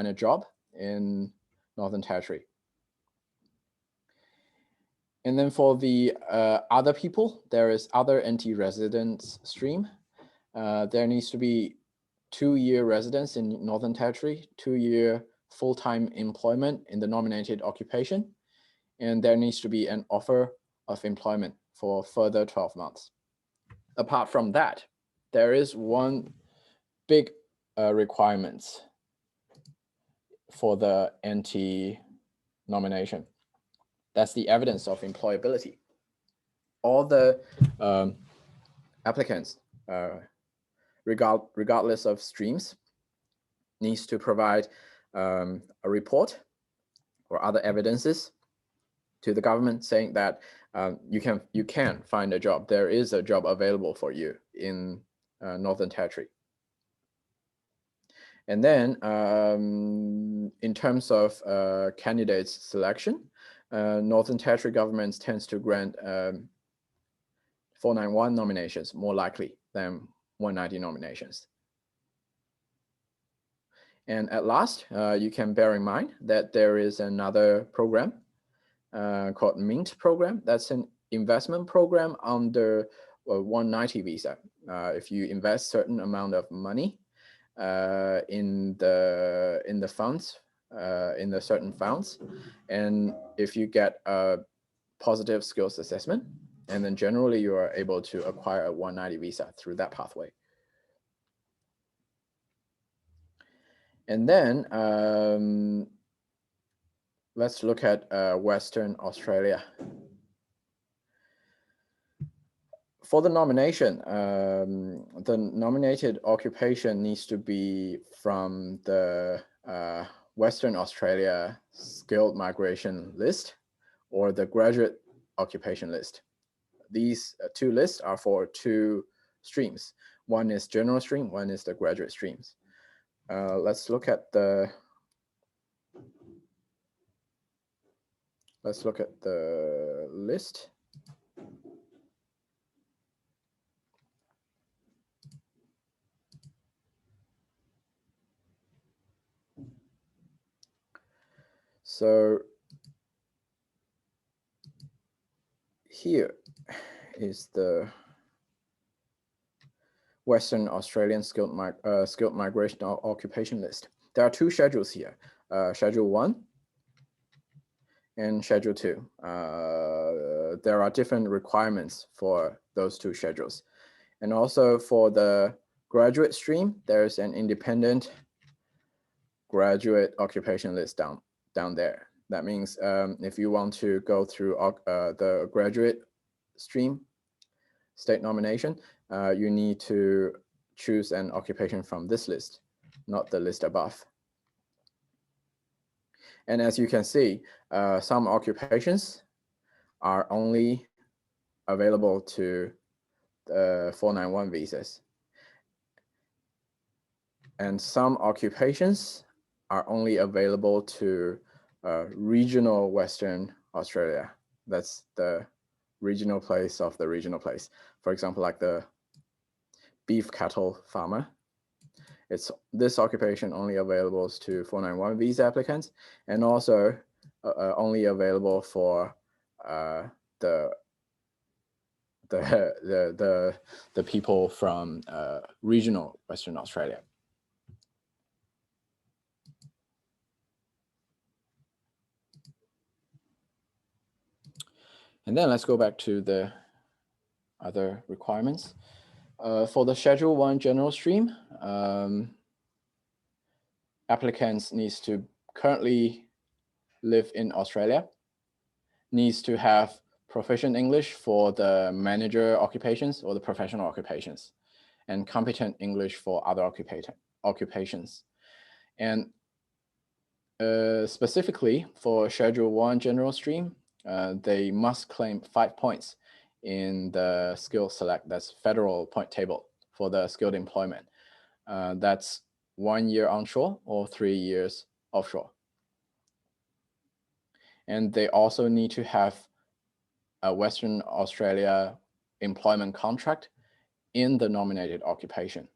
a job in Northern Territory. And then for the other people, there is other NT residents stream. There needs to be 2-year residence in Northern Territory, 2-year full-time employment in the nominated occupation, and there needs to be an offer of employment for further 12 months. Apart from that, there is one big requirement for the NT nomination. That's the evidence of employability. All the applicants, regardless of streams, needs to provide a report or other evidences to the government saying that you can find a job. There is a job available for you in Northern Territory. And then in terms of candidates selection, Northern Territory governments tends to grant 491 nominations more likely than 190 nominations. And at last, you can bear in mind that there is another program called MINT program. That's an investment program under 190 visa. If you invest certain amount of money in the funds, in the certain funds, and if you get a positive skills assessment, and then generally you are able to acquire a 190 visa through that pathway. And then let's look at Western Australia. For the nomination, the nominated occupation needs to be from the Western Australia skilled migration list or the graduate occupation list. These two lists are for two streams. One is general stream, one is the graduate streams. Let's look at the list. So here is the Western Australian skilled migration occupation list. There are two schedules here, Schedule 1 and Schedule 2. There are different requirements for those two schedules. And also for the graduate stream, there's an independent graduate occupation list down there. That means if you want to go through the graduate stream state nomination, you need to choose an occupation from this list, not the list above. And as you can see, some occupations are only available to 491 visas. And some occupations are only available to regional Western Australia. That's the regional place of the regional place. For example, like the beef cattle farmer. This occupation only available to 491 visa applicants, and also only available for the people from regional Western Australia. And then let's go back to the other requirements. For the Schedule 1 general stream, applicants needs to currently live in Australia, needs to have proficient English for the manager occupations or the professional occupations, and competent English for other occupations. And specifically for Schedule 1 general stream, they must claim 5 points in the skill select, that's federal point table for the skilled employment. That's 1 year onshore or 3 years offshore. And they also need to have a Western Australia employment contract in the nominated occupation.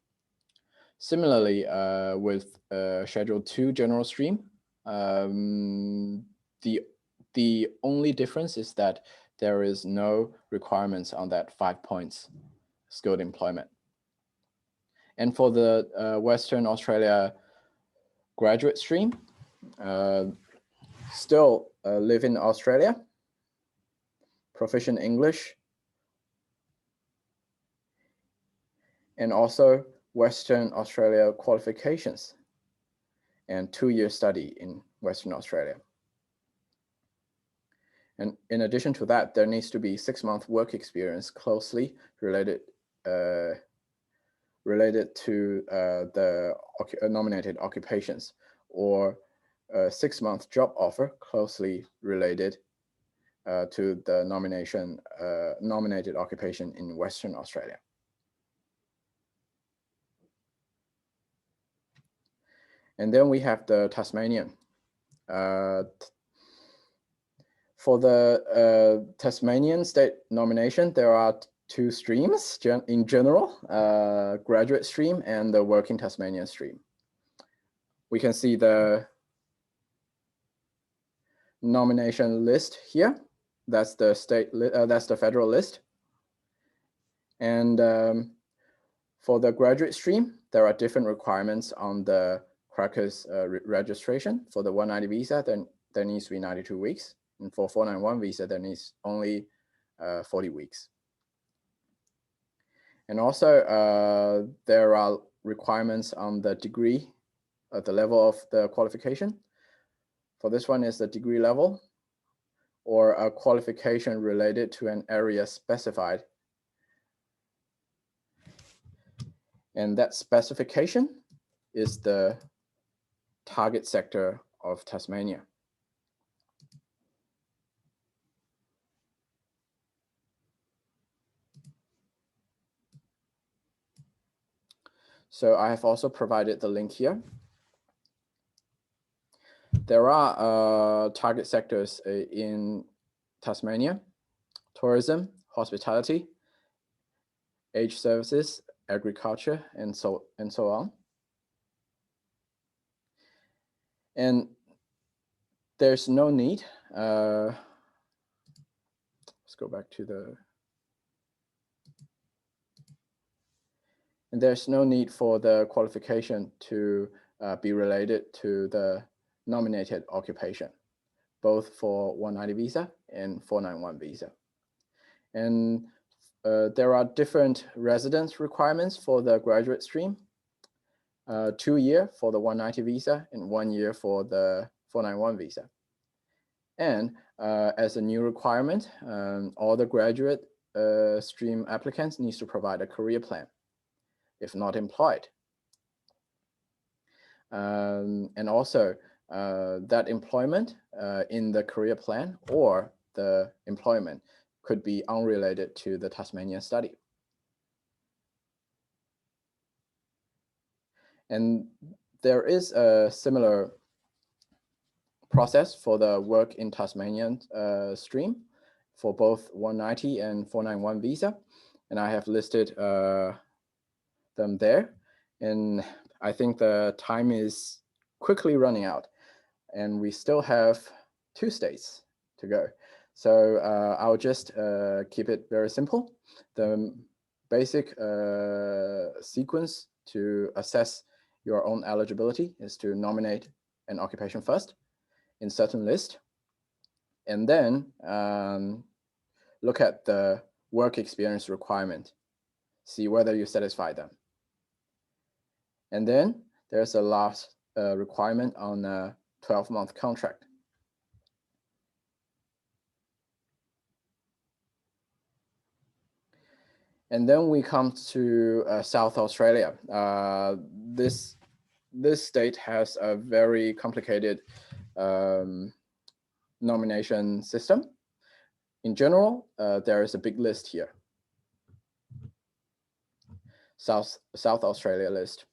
Similarly, with Schedule 2 general stream, the only difference is that there is no requirements on that 5 points skilled employment. And for the Western Australia graduate stream, still live in Australia, proficient English, and also Western Australia qualifications, and 2-year study in Western Australia. And in addition to that, there needs to be 6-month work experience closely related to the nominated occupations, or a 6-month job offer closely related to the nominated occupation in Western Australia. And then we have the Tasmanian. For the Tasmanian state nomination, there are 2 streams in general, graduate stream and the working Tasmanian stream. We can see the nomination list here. That's the that's the federal list. And for the graduate stream, there are different requirements on the Crackers registration. For the 190 visa, then there needs to be 92 weeks. And for 491 visa, there needs only 40 weeks. And also, there are requirements on the degree the level of the qualification. For this one is the degree level, or a qualification related to an area specified. And that specification is the target sector of Tasmania. So I have also provided the link here. There are target sectors in Tasmania: tourism, hospitality, aged services, agriculture, and so on. And there's no need. Let's go back to the. And there's no need for the qualification to be related to the nominated occupation, both for 190 visa and 491 visa. And there are different residence requirements for the graduate stream. 2 years for the 190 visa and 1 year for the 491 visa. And as a new requirement, all the graduate stream applicants need to provide a career plan, if not employed. And also that employment in the career plan or the employment could be unrelated to the Tasmanian study. And there is a similar process for the work in Tasmanian stream for both 190 and 491 visa. And I have listed them there. And I think the time is quickly running out. And we still have 2 states to go. So I'll just keep it very simple. The basic sequence to assess your own eligibility is to nominate an occupation first in certain list, and then look at the work experience requirement, see whether you satisfy them. And then there's a last requirement on a 12-month contract. And then we come to South Australia. This state has a very complicated nomination system. In general, there is a big list here. South Australia list.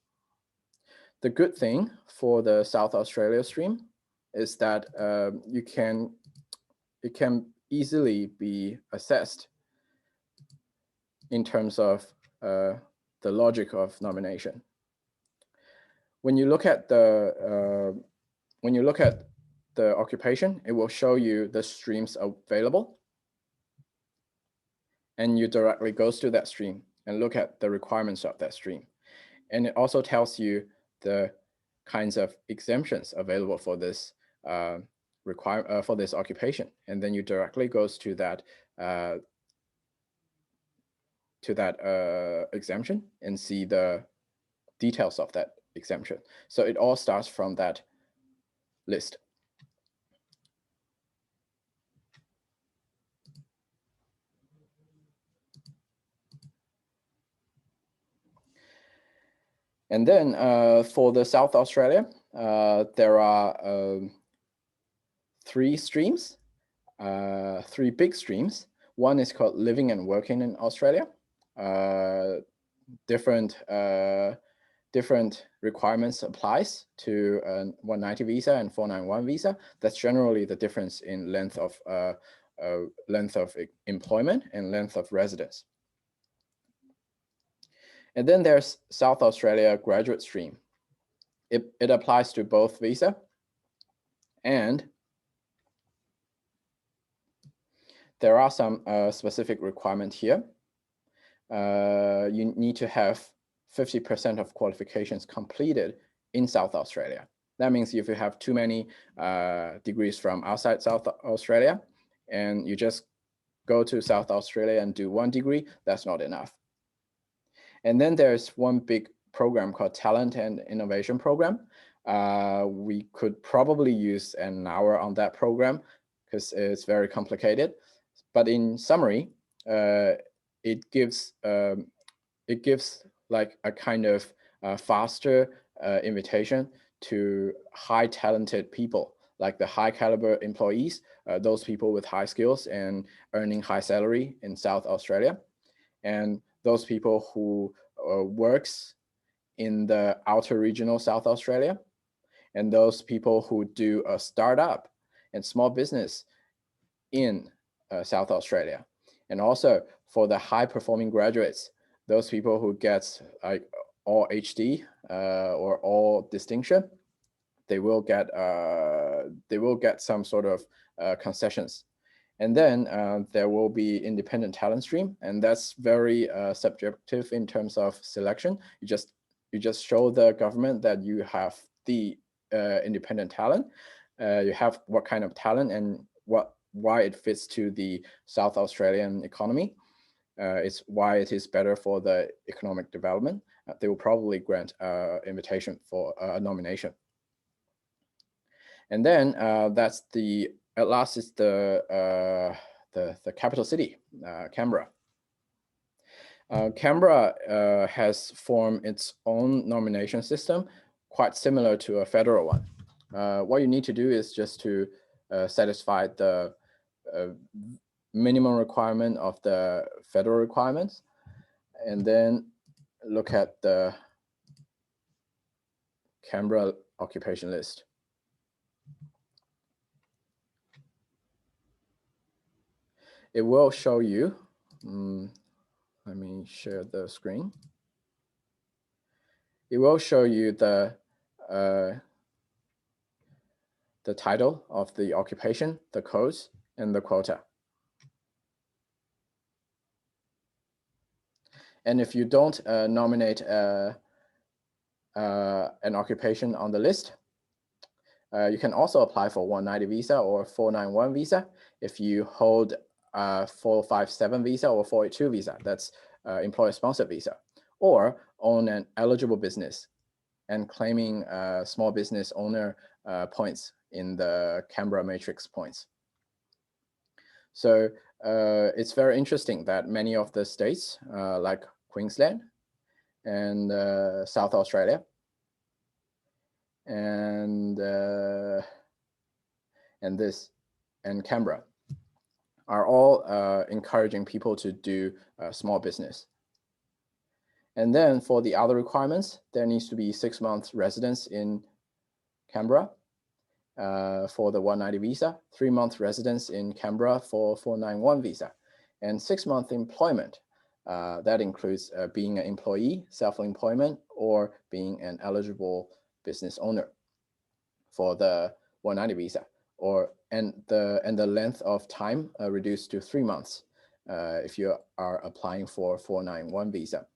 The good thing for the South Australia stream is that it can easily be assessed in terms of the logic of nomination. When you look at the occupation, it will show you the streams available, and you directly goes to that stream and look at the requirements of that stream. And it also tells you the kinds of exemptions available for this for this occupation, and then you directly goes to that exemption and see the details of that exemption. So it all starts from that list. And then for the South Australia, there are 3 streams, 3 big streams. One is called living and working in Australia. Different requirements applies to 190 visa and 491 visa. That's generally the difference in length of employment and length of residence. And then there's South Australia graduate stream. It applies to both visa, and there are some specific requirements here. You need to have 50% of qualifications completed in South Australia. That means if you have too many degrees from outside South Australia and you just go to South Australia and do 1 degree, that's not enough. And then there's one big program called Talent and Innovation Program, we could probably use an hour on that program because it's very complicated. But in summary, it gives like a kind of faster invitation to high talented people, like the high caliber employees, those people with high skills and earning high salary in South Australia, and those people who works in the outer regional South Australia, and those people who do a startup and small business in South Australia. And also for the high performing graduates, those people who get like all HD or all distinction, they will get some sort of concessions. And then there will be independent talent stream, and that's very subjective in terms of selection. You just show the government that you have the independent talent. You have what kind of talent and why it fits to the South Australian economy. It's why it is better for the economic development. They will probably grant invitation for a nomination. And then that's at last is the capital city, Canberra. Canberra has formed its own nomination system, quite similar to a federal one. What you need to do is just to satisfy the minimum requirement of the federal requirements, and then look at the Canberra occupation list. It will show you, let me share the screen. It will show you the title of the occupation, the codes, and the quota. And if you don't nominate an occupation on the list, you can also apply for 190 visa or 491 visa. If you hold 457 visa or 482 visa, that's employer-sponsored visa, or own an eligible business and claiming small business owner points in the Canberra matrix points. So it's very interesting that many of the states like Queensland and South Australia and Canberra are all encouraging people to do small business. And then for the other requirements, there needs to be 6 months residence in Canberra for the 190 visa, 3 month residence in Canberra for 491 visa, and 6 month employment. That includes being an employee, self-employment, or being an eligible business owner for the 190 visa, and the length of time reduced to 3 months if you are applying for 491 visa.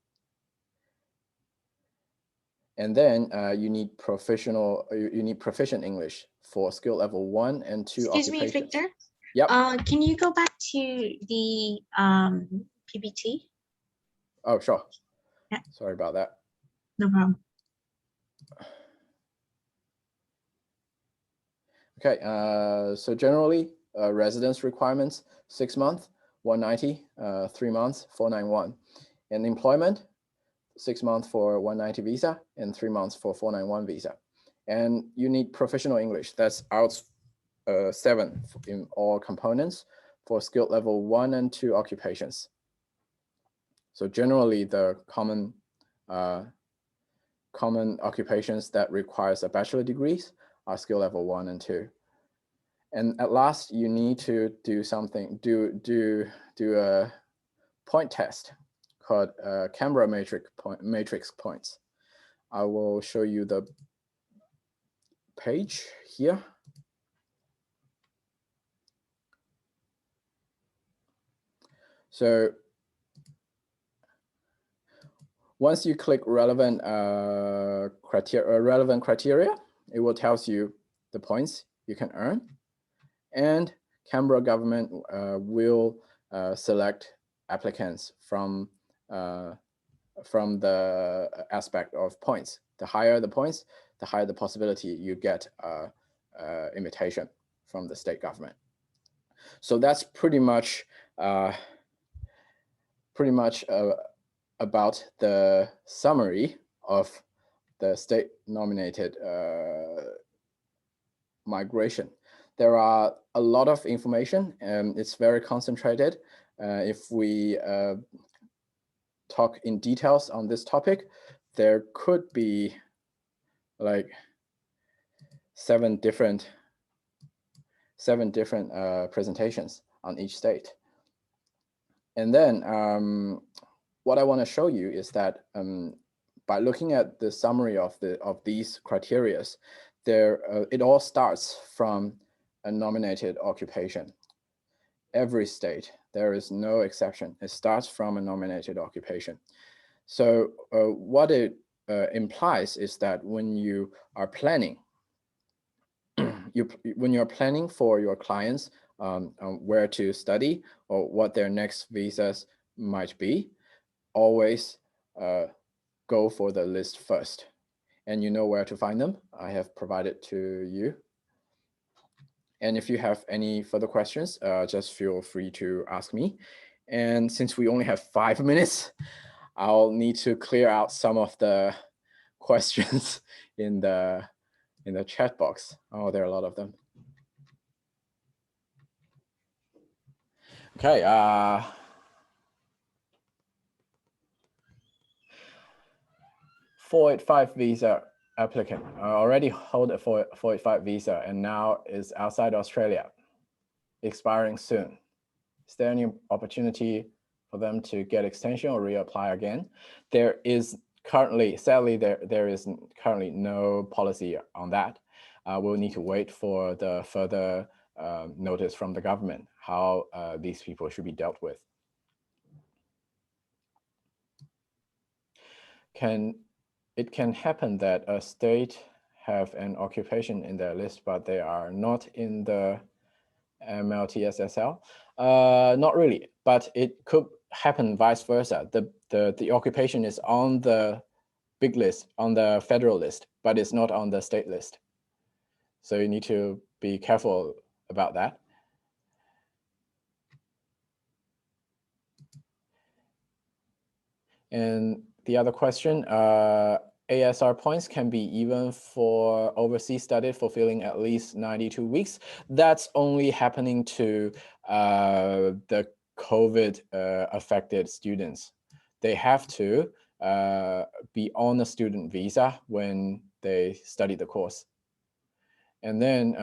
And then you need proficient English for skill level 1 and 2 Excuse occupations. me, Victor. Yep. Can you go back to the PPT? Oh, sure. Yeah. Sorry about that. No problem. Okay, so generally residence requirements, 6 months, 190, 3 months, 491. And employment, 6 months for 190 visa and 3 months for 491 visa. And you need professional English. That's out 7 in all components for skill level 1 and 2 occupations. So generally the common occupations that requires a bachelor degrees are skill level 1 and 2. And at last, you need to do something, do a point test called Canberra matrix points. I will show you the page here. So once you click relevant criteria, it will tell you the points you can earn, and Canberra government will select applicants from aspect of points. The higher the points, the higher the possibility you get invitation from the state government. So that's pretty much about the summary of the state nominated migration. There are a lot of information and it's very concentrated. If we talk in details on this topic, there could be like seven different presentations on each state. And then what I want to show you is that by looking at the summary of these criteria, it all starts from a nominated occupation. Every state, there is no exception. It starts from a nominated occupation. So what it implies is that when you are planning, when you're planning for your clients where to study or what their next visas might be, always go for the list first. And you know where to find them. I have provided to you. And if you have any further questions, just feel free to ask me. And since we only have 5 minutes, I'll need to clear out some of the questions in the chat box. Oh, there are a lot of them. Okay. 485 visa applicant already hold a 485 visa and now is outside Australia, expiring soon. Is there any opportunity for them to get extension or reapply again? There is currently, sadly, there is currently no policy on that. We'll need to wait for the further notice from the government how these people should be dealt with. It can happen that a state have an occupation in their list, but they are not in the MLTSSL. Not really, but it could happen vice versa. The occupation is on the big list, on the federal list, but it's not on the state list. So you need to be careful about that. And the other question, ASR points can be even for overseas study fulfilling at least 92 weeks. That's only happening to the COVID affected students. They have to be on a student visa when they study the course. And then,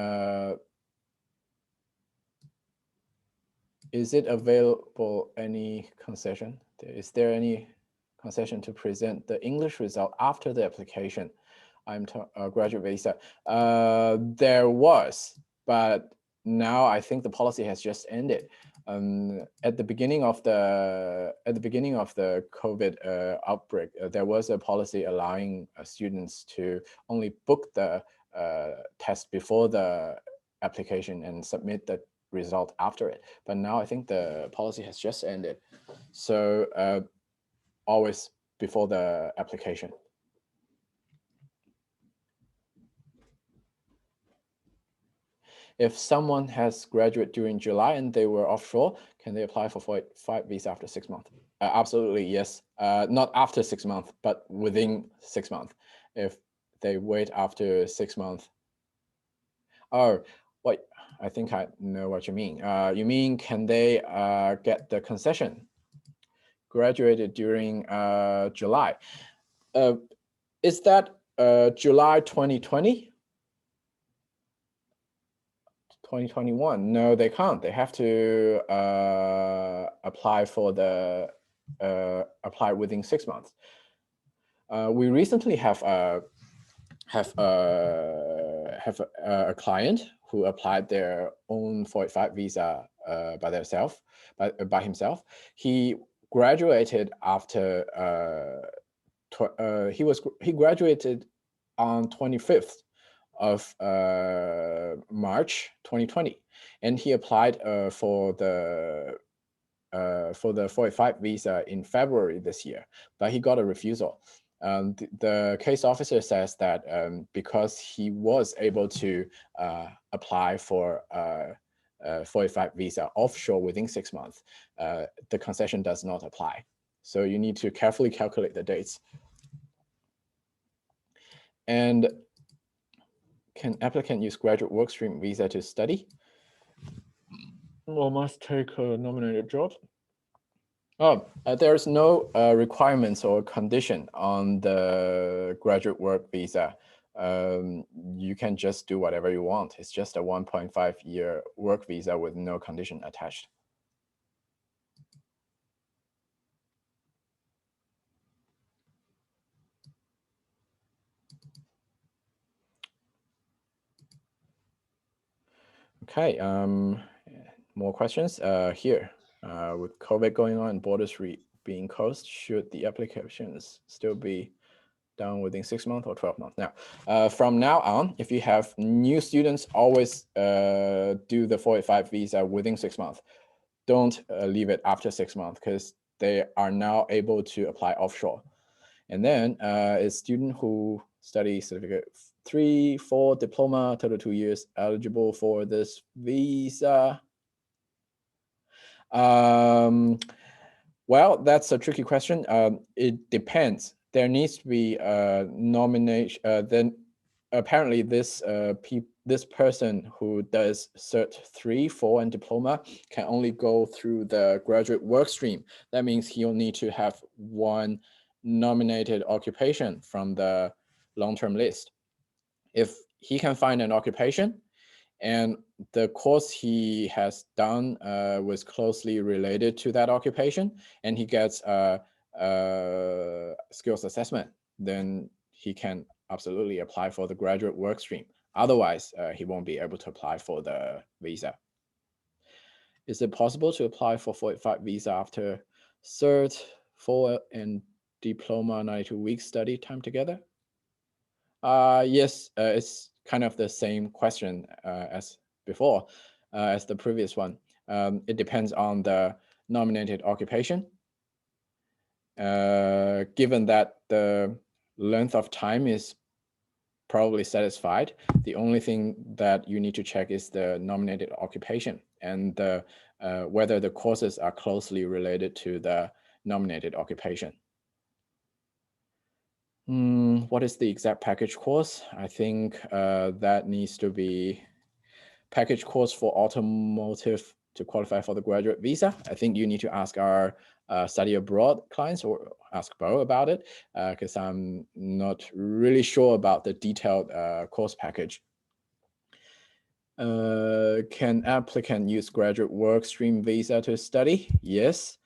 is it available any concession? Is there any concession to present the English result after the application? I'm a graduate visa. There was, but now I think the policy has just ended. At the beginning of the COVID outbreak, there was a policy allowing students to only book the test before the application and submit the result after it. But now I think the policy has just ended. So always before the application. If someone has graduated during July and they were offshore, can they apply for 485 visa after 6 months? Absolutely, yes. Not after 6 months, but within 6 months. If they wait after 6 months. Oh, wait, I think I know what you mean. You mean, can they get the concession? Graduated during July. Is that July 2020? 2021? No, they can't. They have to apply for the apply within 6 months. We recently have a client who applied their own 485 visa by himself. He graduated after he graduated on 25th of March 2020, and he applied for the for the 45 visa in February this year, but he got a refusal. The case officer says that because he was able to apply for 45 visa offshore within 6 months, the concession does not apply. So you need to carefully calculate the dates. And can applicant use graduate workstream visa to study? Or must take a nominated job? Oh, there's no requirements or condition on the graduate work visa. You can just do whatever you want. It's just a 1.5-year work visa with no condition attached. Okay, more questions here. With COVID going on and borders being closed, should the applications still be done within 6 months or 12 months? Now, from now on, if you have new students, always do the 45 visa within 6 months. Don't leave it after 6 months, because they are now able to apply offshore. And then a student who studies certificate 3, 4, diploma, total 2 years, eligible for this visa. Well, that's a tricky question. It depends. There needs to be a nomination. Then apparently this person who does Cert 3, 4, and diploma can only go through the graduate work stream. That means he'll need to have one nominated occupation from the long-term list. If he can find an occupation and the course he has done was closely related to that occupation, and he gets a skills assessment, then he can absolutely apply for the graduate work stream. Otherwise, he won't be able to apply for the visa. Is it possible to apply for 45 visa after Cert 4 and diploma 92 weeks study time together? Yes, it's kind of the same question as before, as the previous one. It depends on the nominated occupation. Given that the length of time is probably satisfied, the only thing that you need to check is the nominated occupation and whether the courses are closely related to the nominated occupation. What is the exact package course? I think that needs to be package course for automotive to qualify for the graduate visa. I think you need to ask our study abroad clients or ask Bo about it, because I'm not really sure about the detailed course package. Can applicant use graduate work stream visa to study? Yes.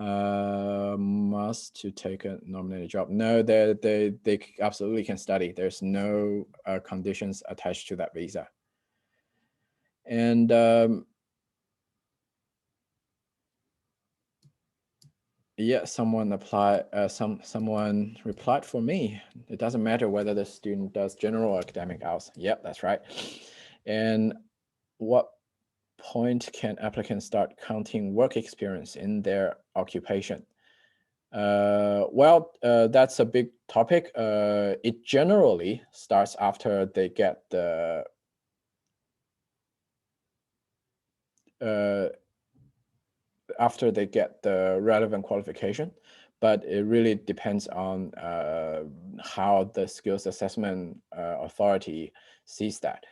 Must to take a nominated job? No, they absolutely can study. There's no conditions attached to that visa. And yeah, someone replied for me. It doesn't matter whether the student does general or academic hours. Yep, that's right. And what point can applicants start counting work experience in their occupation? Well, that's a big topic. It generally starts after they get the relevant qualification, but it really depends on how the skills assessment authority sees that.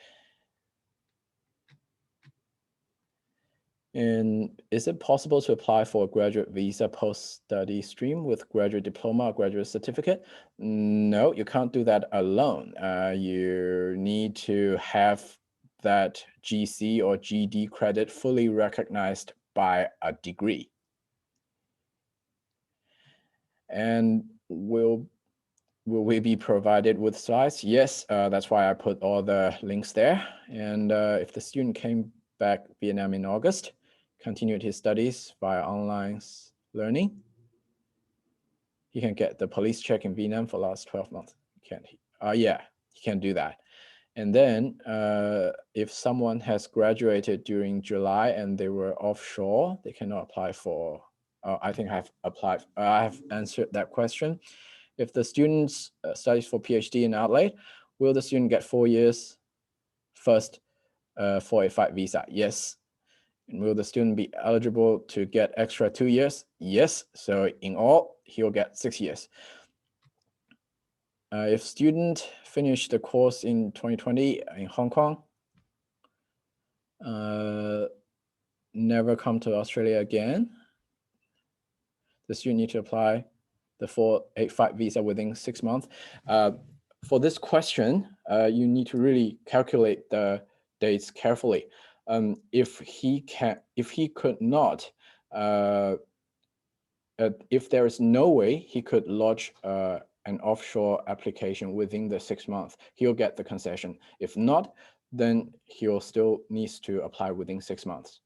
And is it possible to apply for a graduate visa post-study stream with graduate diploma or graduate certificate? No, you can't do that alone. You need to have that GC or GD credit fully recognized by a degree. And will we be provided with slides? Yes, that's why I put all the links there. And if the student came back Vietnam in August, continued his studies via online learning, he can get the police check in Vietnam for the last 12 months. Can't he? Yeah, he can do that. And then if someone has graduated during July and they were offshore, they cannot apply for, I think I have answered that question. If the student studies for PhD in Adelaide, will the student get 4 years first 485 visa? Yes. And will the student be eligible to get extra 2 years? Yes. So in all, he'll get 6 years. If student finished the course in 2020 in Hong Kong, never come to Australia again, the student need to apply the 485 visa within 6 months. For this question, you need to really calculate the dates carefully. If he could not, if there is no way he could lodge an offshore application within the 6 months, he'll get the concession. If not, then he'll still needs to apply within 6 months.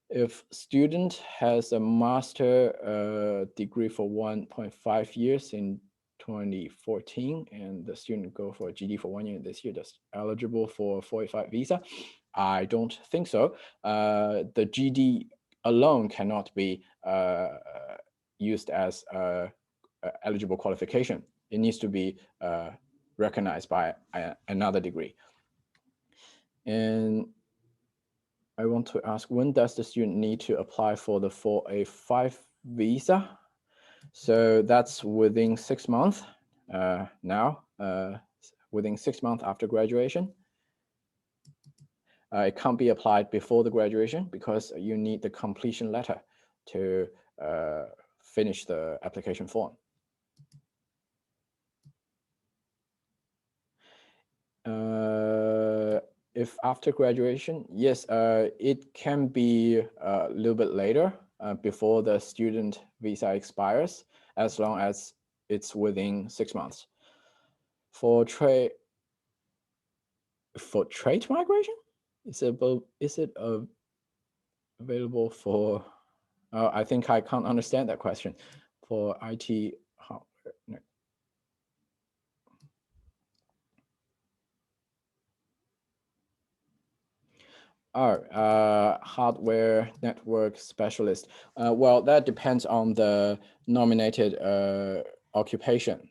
If student has a master degree for 1.5 years in 2014 and the student go for a GD for 1 year this year, that's eligible for 485 visa? I don't think so. The GD alone cannot be used as eligible qualification. It needs to be recognized by another degree. And I want to ask, when does the student need to apply for the 485 visa? So that's within 6 months now, within 6 months after graduation. It can't be applied before the graduation because you need the completion letter to finish the application form. If after graduation, yes, it can be a little bit later before the student visa expires, as long as it's within 6 months. For trade migration, is it available for? I think I can't understand that question. For IT hardware. No. Hardware network specialist. Well, that depends on the nominated occupation.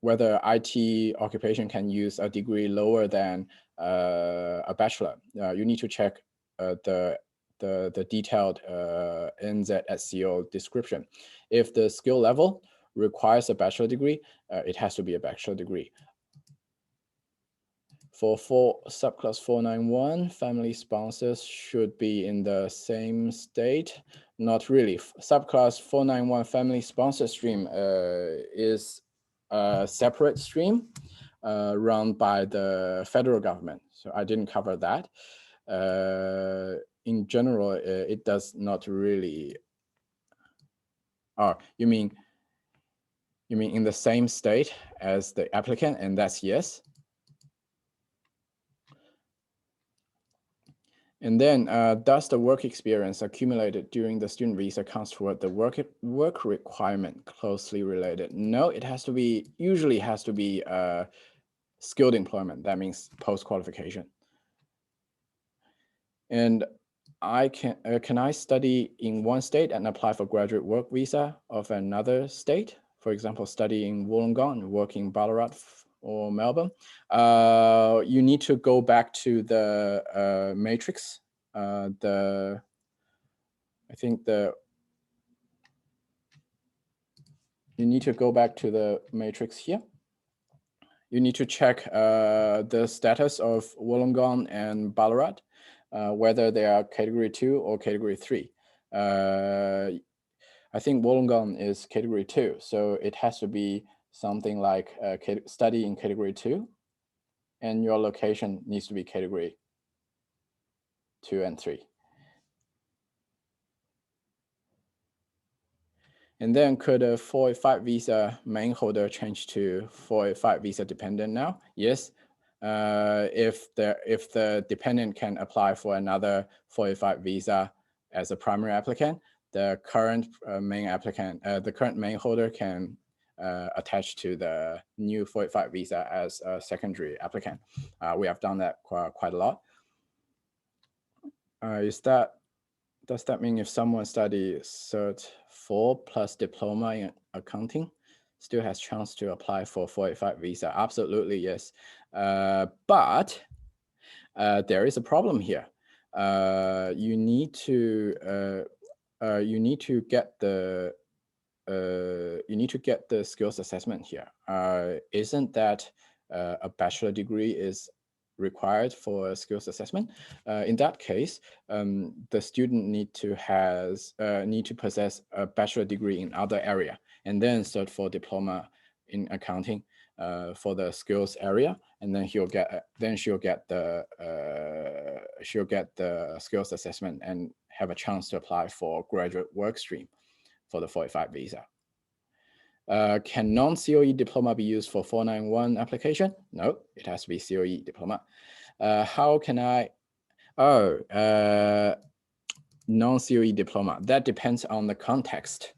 Whether IT occupation can use a degree lower than a bachelor. You need to check the detailed NZSCO description. If the skill level requires a bachelor degree, it has to be a bachelor degree. For subclass 491, family sponsors should be in the same state. Not really. Subclass 491 family sponsor stream is a separate stream run by the federal government. So I didn't cover that. In general, it does not really. Oh, you mean in the same state as the applicant, and that's yes. And then does the work experience accumulated during the student visa counts toward the work requirement closely related? No, it has to be, usually has to be skilled employment. That means post-qualification. And can I study in one state and apply for graduate work visa of another state? For example, study in Wollongong and work in Ballarat or Melbourne. You need to go back to the matrix. I think you need to go back to the matrix here. You need to check the status of Wollongong and Ballarat, whether they are category 2 or category 3. I think Wollongong is category 2, so it has to be something like study in category 2, and your location needs to be category 2 and 3. And then could a 485 visa main holder change to 485 visa dependent now? Yes. If the dependent can apply for another 485 visa as a primary applicant, the current main applicant, the current main holder can attached to the new 45 visa as a secondary applicant. We have done that quite a lot. Does that mean if someone studies Cert 4 plus diploma in accounting, still has chance to apply for 45 visa? Absolutely, yes. But there is a problem here. You need to get the skills assessment here. Isn't that a bachelor degree is required for a skills assessment? In that case, the student need to possess a bachelor degree in other area, and then Cert 4 diploma in accounting for the skills area, and then she'll get the skills assessment and have a chance to apply for graduate work stream for the 45 visa. Can non-COE diploma be used for 491 application? No, it has to be COE diploma. How can I? Non-COE diploma. That depends on the context.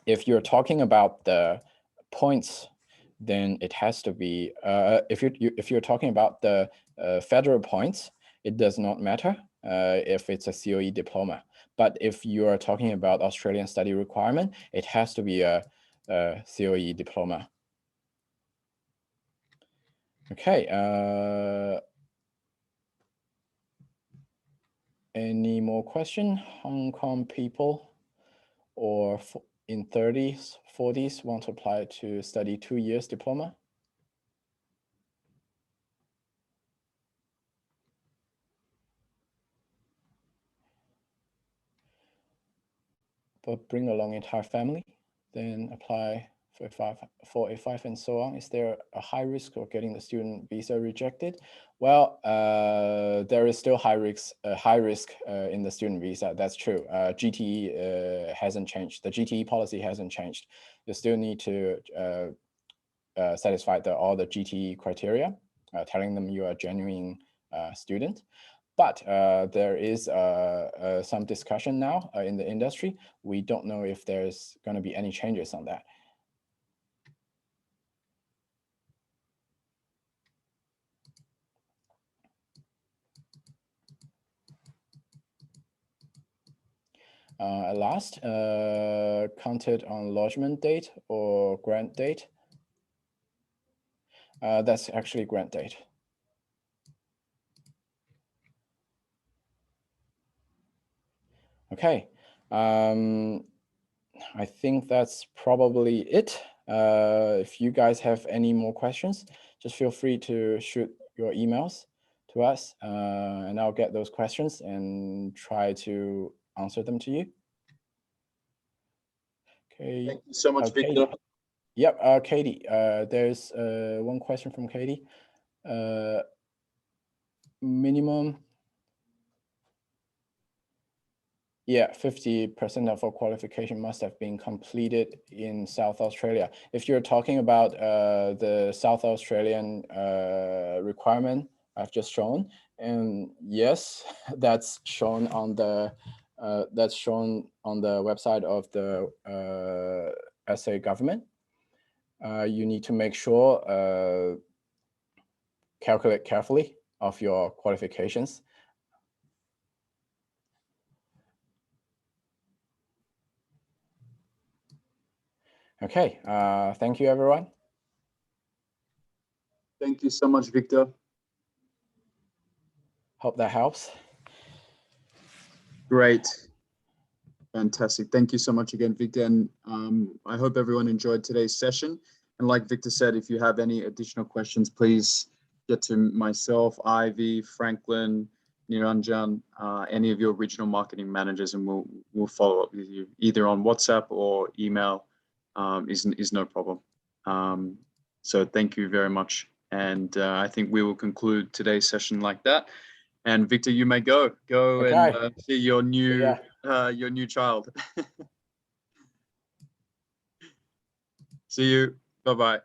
If you're talking about the points, then it has to be. If you're talking about the federal points, it does not matter if it's a COE diploma. But if you are talking about Australian study requirement, it has to be a COE diploma. Okay. Any more question? Hong Kong people or in 30s, 40s want to apply to study 2 years diploma? But bring along entire family, then apply for 485 and so on. Is there a high risk of getting the student visa rejected? Well, there is still high risk in the student visa. That's true. GTE hasn't changed. The GTE policy hasn't changed. You still need to satisfy all the GTE criteria, telling them you are a genuine student. But there is some discussion now in the industry. We don't know if there's going to be any changes on that. Last, counted on lodgement date or grant date? That's actually grant date. Okay, I think that's probably it. If you guys have any more questions, just feel free to shoot your emails to us, and I'll get those questions and try to answer them to you. Okay. Thank you so much, Victor. Katie. Yep, Katie, there's one question from Katie. Minimum, yeah, 50% of our qualification must have been completed in South Australia. If you're talking about the South Australian requirement I've just shown, and yes, that's shown on the website of the SA government. You need to make sure calculate carefully of your qualifications. Okay, thank you, everyone. Thank you so much, Victor. Hope that helps. Great. Fantastic. Thank you so much again, Victor. And I hope everyone enjoyed today's session. And like Victor said, if you have any additional questions, please get to myself, Ivy, Franklin, Niranjan, any of your regional marketing managers, and we'll follow up with you either on WhatsApp or email. Is no problem. So thank you very much. And I think we will conclude today's session like that. And Victor, you may go okay. And see your new child. See you. Bye-bye.